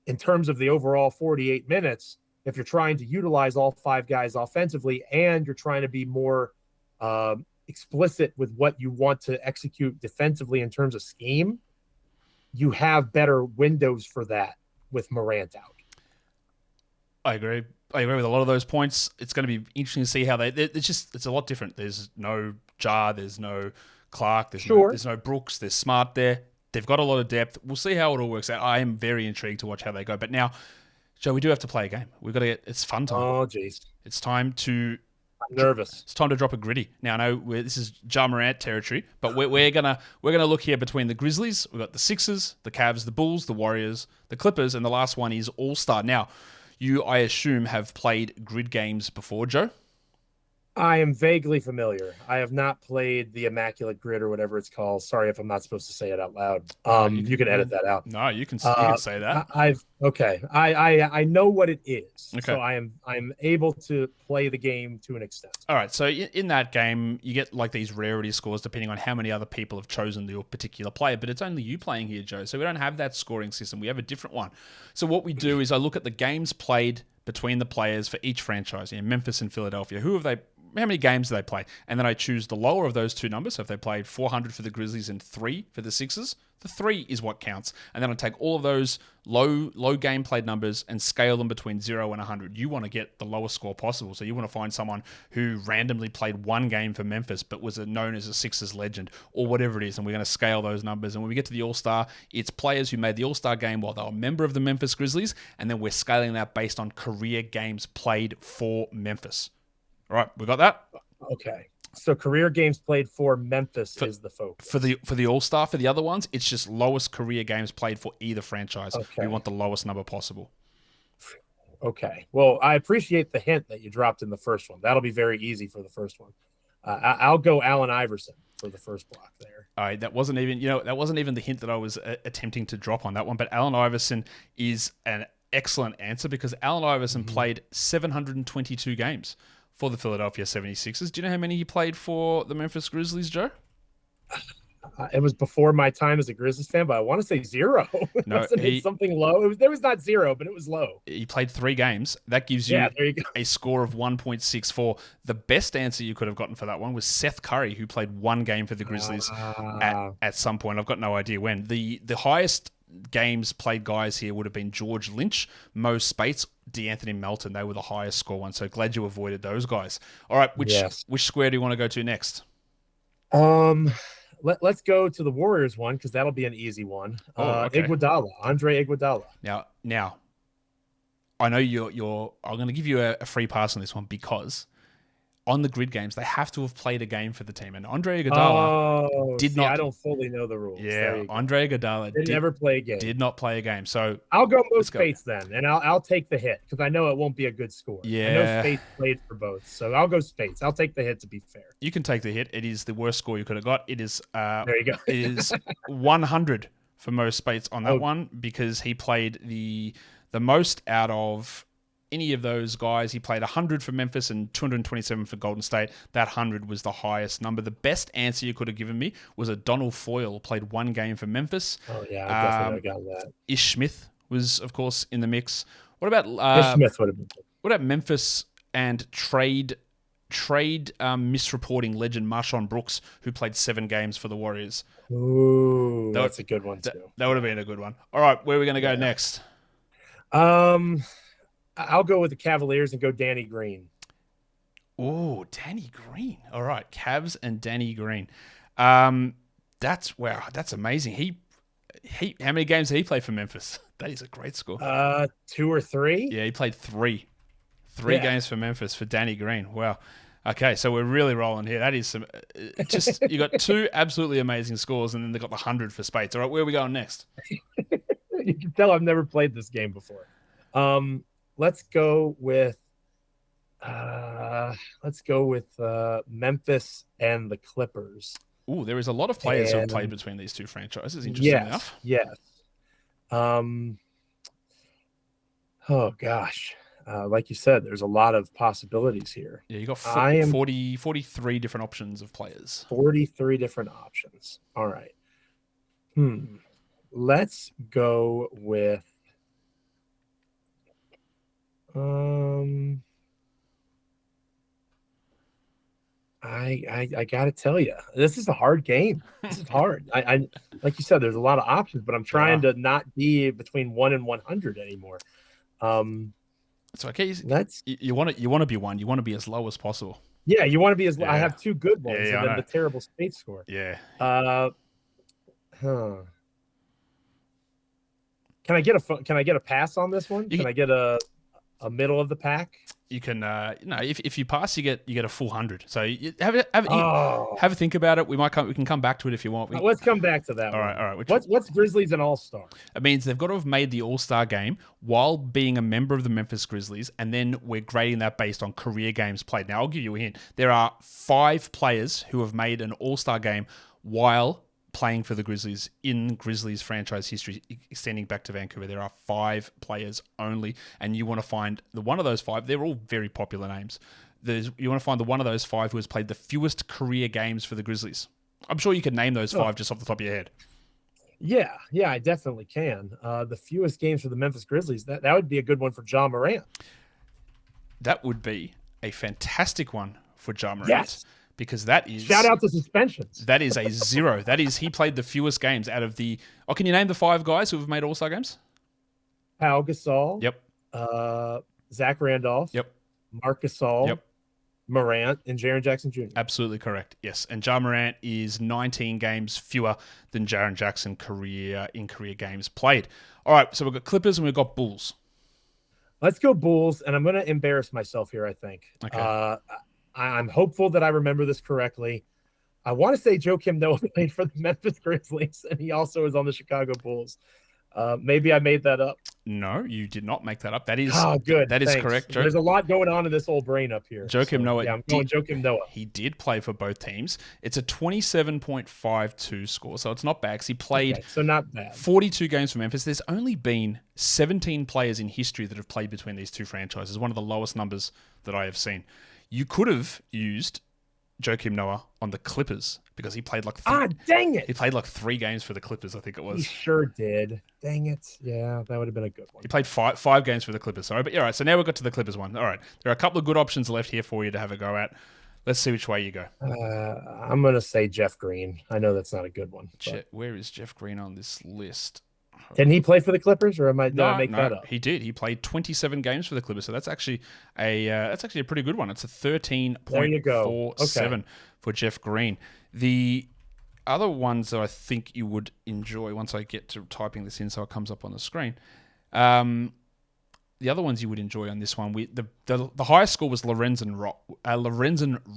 [SPEAKER 4] in terms of the overall 48 minutes, if you're trying to utilize all 5 guys offensively and you're trying to be more explicit with what you want to execute defensively in terms of scheme, you have better windows for that with Morant out.
[SPEAKER 1] I agree with a lot of those points. It's going to be interesting to see how it's a lot different. There's no Ja, there's no Clark, there's no Brooks, there's Smart there. They've got a lot of depth. We'll see how it all works out. I am very intrigued to watch how they go. But now, Joe, we do have to play a game. We've got to get. It's fun time.
[SPEAKER 4] Oh, jeez.
[SPEAKER 1] It's time to.
[SPEAKER 4] I'm nervous.
[SPEAKER 1] It's time to drop a Griddy. Now I know this is Ja Morant territory, but we're gonna look here between the Grizzlies. We've got the Sixers, the Cavs, the Bulls, the Warriors, the Clippers, and the last one is All-Star. Now, you, I assume, have played grid games before, Joe?
[SPEAKER 4] I am vaguely familiar. I have not played the Immaculate Grid or whatever it's called. Sorry if I'm not supposed to say it out loud. You can edit that out.
[SPEAKER 1] No, you can say that.
[SPEAKER 4] I know what it is.
[SPEAKER 1] Okay.
[SPEAKER 4] So I'm able to play the game to an extent.
[SPEAKER 1] All right. So in that game, you get like these rarity scores depending on how many other people have chosen your particular player, but it's only you playing here, Joe. So we don't have that scoring system. We have a different one. So what we do is I look at the games played between the players for each franchise, Memphis and Philadelphia. How many games do they play? And then I choose the lower of those two numbers. So if they played 400 for the Grizzlies and 3 for the Sixers, the 3 is what counts. And then I take all of those low game played numbers and scale them between 0 and 100. You want to get the lowest score possible. So you want to find someone who randomly played one game for Memphis but was known as a Sixers legend or whatever it is. And we're going to scale those numbers. And when we get to the All-Star, it's players who made the All-Star game while they were a member of the Memphis Grizzlies. And then we're scaling that based on career games played for Memphis. All right, we got that?
[SPEAKER 4] Okay. So career games played for Memphis is the focus.
[SPEAKER 1] For the All-Star, for the other ones, it's just lowest career games played for either franchise. Okay. We want the lowest number possible.
[SPEAKER 4] Okay. Well, I appreciate the hint that you dropped in the first one. That'll be very easy for the first one. I'll go Allen Iverson for the first block there.
[SPEAKER 1] All right, that wasn't even the hint that I was attempting to drop on that one, but Allen Iverson is an excellent answer because Allen Iverson played 722 games for the Philadelphia 76ers. Do you know how many he played for the Memphis Grizzlies, Joe?
[SPEAKER 4] It was before my time as a Grizzlies fan, but I want to say 0.
[SPEAKER 1] No,
[SPEAKER 4] Wasn't it something low? There was not 0, but it was low.
[SPEAKER 1] He played 3 games. That gives you a score of 1.64. The best answer you could have gotten for that one was Seth Curry, who played 1 game for the Grizzlies at some point. I've got no idea when. The highest games played guys here would have been George Lynch, Mo Spates, DeAnthony Melton. They were the highest score ones, so glad you avoided those guys. All right, which square do you want to go to next?
[SPEAKER 4] Let's go to the Warriors one because that'll be an easy one. Iguodala, Andre Iguodala.
[SPEAKER 1] Now, I know you're. I'm going to give you a free pass on this one because on the grid games they have to have played a game for the team, and Andre Iguodala did not.
[SPEAKER 4] I don't fully know the rules.
[SPEAKER 1] Yeah, Andre Iguodala
[SPEAKER 4] did never play a game.
[SPEAKER 1] Did not play a game. So
[SPEAKER 4] I'll go Mo Spates then, and I'll take the hit because I know it won't be a good score.
[SPEAKER 1] Yeah,
[SPEAKER 4] I know Spates played for both, so I'll go Spates. I'll take the hit to be fair.
[SPEAKER 1] You can take the hit. It is the worst score you could have got. It is.
[SPEAKER 4] There you go.
[SPEAKER 1] It is 100 for Mo Spates on that one because he played the most out of any of those guys. He played 100 for Memphis and 227 for Golden State. That 100 was the highest number. The best answer you could have given me was a Donald Foyle, played 1 game for Memphis.
[SPEAKER 4] Oh, yeah, I definitely would have gotten that.
[SPEAKER 1] Ish Smith was, of course, in the mix. What about
[SPEAKER 4] Ish Smith would have been good.
[SPEAKER 1] What about Memphis and trade misreporting legend Marshawn Brooks, who played 7 games for the Warriors?
[SPEAKER 4] Ooh, that's a good one, too.
[SPEAKER 1] That would have been a good one. All right, where are we going to go next?
[SPEAKER 4] I'll go with the Cavaliers and go Danny Green.
[SPEAKER 1] Oh, Danny Green. All right, Cavs and Danny Green. That's amazing. He how many games did he play for Memphis? That is a great score.
[SPEAKER 4] 2 or 3?
[SPEAKER 1] Yeah, he played 3 games for Memphis for Danny Green. Wow. Okay, so we're really rolling here. That is some you got 2 absolutely amazing scores, and then they got the 100 for Spates. All right, where are we going next?
[SPEAKER 4] You can tell I've never played this game before. Let's go with Memphis and the Clippers.
[SPEAKER 1] Ooh, there is a lot of players who have played between these two franchises. Interesting enough.
[SPEAKER 4] Yes. Oh gosh. Like you said, there's a lot of possibilities here.
[SPEAKER 1] Yeah, you got 43 different options of players.
[SPEAKER 4] 43 different options. All right. Let's go with I gotta tell you, this is a hard game. This is hard. I like you said, there's a lot of options, but I'm trying to not be between 1 and 100 anymore.
[SPEAKER 1] It's okay. You want to be 1. You want to be as low as possible.
[SPEAKER 4] Yeah, you want to be as. I have 2 good ones and then the terrible Spates score.
[SPEAKER 1] Yeah.
[SPEAKER 4] Can I get a pass on this one? Can I get a middle of the pack?
[SPEAKER 1] You can, if you pass, you get a full 100. So have a think about it. We can come back to it if you want.
[SPEAKER 4] Let's come back to that.
[SPEAKER 1] All right.
[SPEAKER 4] What's Grizzlies an All-Star?
[SPEAKER 1] It means they've got to have made the All-Star game while being a member of the Memphis Grizzlies, and then we're grading that based on career games played. Now, I'll give you a hint. There are 5 players who have made an All-Star game while playing for the Grizzlies in Grizzlies franchise history, extending back to Vancouver. There are 5 players only, and you want to find the one of those 5. They're all very popular names. You want to find the one of those 5 who has played the fewest career games for the Grizzlies. I'm sure you could name those 5 just off the top of your head.
[SPEAKER 4] Yeah, I definitely can. The fewest games for the Memphis Grizzlies, that would be a good one for Ja Morant.
[SPEAKER 1] That would be a fantastic one for Ja Morant.
[SPEAKER 4] Yes.
[SPEAKER 1] Because that is...
[SPEAKER 4] Shout out to suspensions.
[SPEAKER 1] That is a 0. That is, he played the fewest games out of the... Oh, can you name the 5 guys who have made All-Star games?
[SPEAKER 4] Pau Gasol.
[SPEAKER 1] Yep.
[SPEAKER 4] Zach Randolph.
[SPEAKER 1] Yep.
[SPEAKER 4] Marc Gasol.
[SPEAKER 1] Yep.
[SPEAKER 4] Morant and Jaren Jackson Jr.
[SPEAKER 1] Absolutely correct. Yes. And Ja Morant is 19 games fewer than Jaren Jackson in career games played. All right. So we've got Clippers and we've got Bulls.
[SPEAKER 4] Let's go Bulls. And I'm going to embarrass myself here, I think.
[SPEAKER 1] Okay.
[SPEAKER 4] I'm hopeful that I remember this correctly. I want to say Joakim Noah played for the Memphis Grizzlies, and he also is on the Chicago Bulls. Maybe I made that up.
[SPEAKER 1] No, you did not make that up. That is
[SPEAKER 4] good.
[SPEAKER 1] That is correct.
[SPEAKER 4] There's a lot going on in this old brain up here.
[SPEAKER 1] Joakim Noah.
[SPEAKER 4] Yeah, I'm going Joakim Noah.
[SPEAKER 1] He did play for both teams. It's a 27.52 score, so it's not bad. He played
[SPEAKER 4] so not bad.
[SPEAKER 1] 42 games for Memphis. There's only been 17 players in history that have played between these two franchises. One of the lowest numbers that I have seen. You could have used Joakim Noah on the Clippers because he played like...
[SPEAKER 4] dang it!
[SPEAKER 1] He played like 3 games for the Clippers, I think it was.
[SPEAKER 4] He sure did. Dang it. Yeah, that would have been a good one.
[SPEAKER 1] He played five games for the Clippers, sorry. But yeah, all right, so now we've got to the Clippers one. All right, there are a couple of good options left here for you to have a go at. Let's see which way you go.
[SPEAKER 4] I'm going to say Jeff Green. I know that's not a good one.
[SPEAKER 1] Where is Jeff Green on this list?
[SPEAKER 4] Didn't he play for the Clippers, or did I make that up?
[SPEAKER 1] He did. He played 27 games for the Clippers, so that's actually a pretty good one. It's a 13.47 for Jeff Green. The other ones that I think you would enjoy, once I get to typing this in so it comes up on the screen, the other ones you would enjoy on this one, the highest score was Lorenzen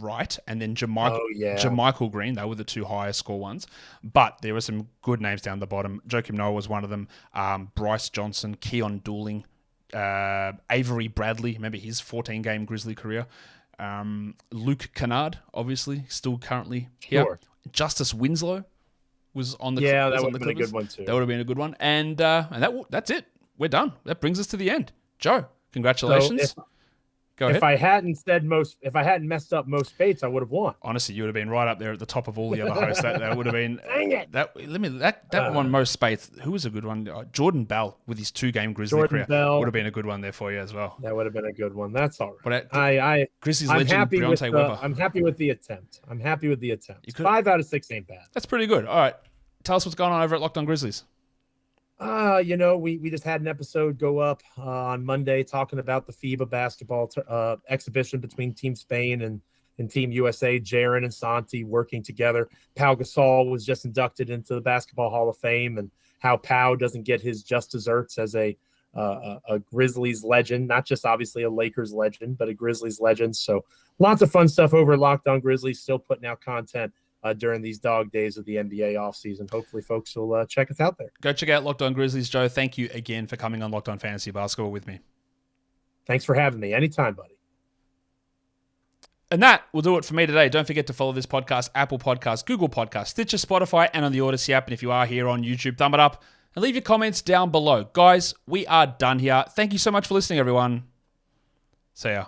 [SPEAKER 1] Wright and then Jermichael Green. They were the 2 highest score ones. But there were some good names down the bottom. Joakim Noah was one of them. Bryce Johnson, Keon Dooling, Avery Bradley. Remember his 14-game Grizzly career. Luke Kennard, obviously, still currently here.
[SPEAKER 4] Sure.
[SPEAKER 1] Justice Winslow was on the
[SPEAKER 4] that would
[SPEAKER 1] have
[SPEAKER 4] have been a good one too.
[SPEAKER 1] That would have been a good one. And that's it. We're done. That brings us to the end. Joe, congratulations. Go ahead.
[SPEAKER 4] If I hadn't messed up most Bates, I would have won.
[SPEAKER 1] Honestly, you would have been right up there at the top of all the other hosts. That would have been.
[SPEAKER 4] Dang it!
[SPEAKER 1] That one most Spates. Who was a good one? Jordan Bell with his 2-game Grizzly career would have been a good one there for you as well.
[SPEAKER 4] That would have been a good one. That's all right.
[SPEAKER 1] But Grizzlies legend Bronte Weber.
[SPEAKER 4] I'm happy with the attempt. 5 out of 6 ain't bad.
[SPEAKER 1] That's pretty good. All right, tell us what's going on over at Locked On Grizzlies.
[SPEAKER 4] We just had an episode go up on Monday talking about the FIBA basketball exhibition between Team Spain and Team USA. Jaren and Santi working together. Pau Gasol was just inducted into the Basketball Hall of Fame, and how Pau doesn't get his just desserts as a Grizzlies legend, not just obviously a Lakers legend, but a Grizzlies legend. So lots of fun stuff over at Locked On Grizzlies, still putting out content during these dog days of the NBA offseason. Hopefully folks will check us out there.
[SPEAKER 1] Go check out Locked On Grizzlies. Joe, thank you again for coming on Locked On Fantasy Basketball with me.
[SPEAKER 4] Thanks for having me. Anytime, buddy.
[SPEAKER 1] And that will do it for me today. Don't forget to follow this podcast, Apple Podcasts, Google Podcasts, Stitcher, Spotify, and on the Odyssey app. And if you are here on YouTube, thumb it up and leave your comments down below. Guys, we are done here. Thank you so much for listening, everyone. See ya.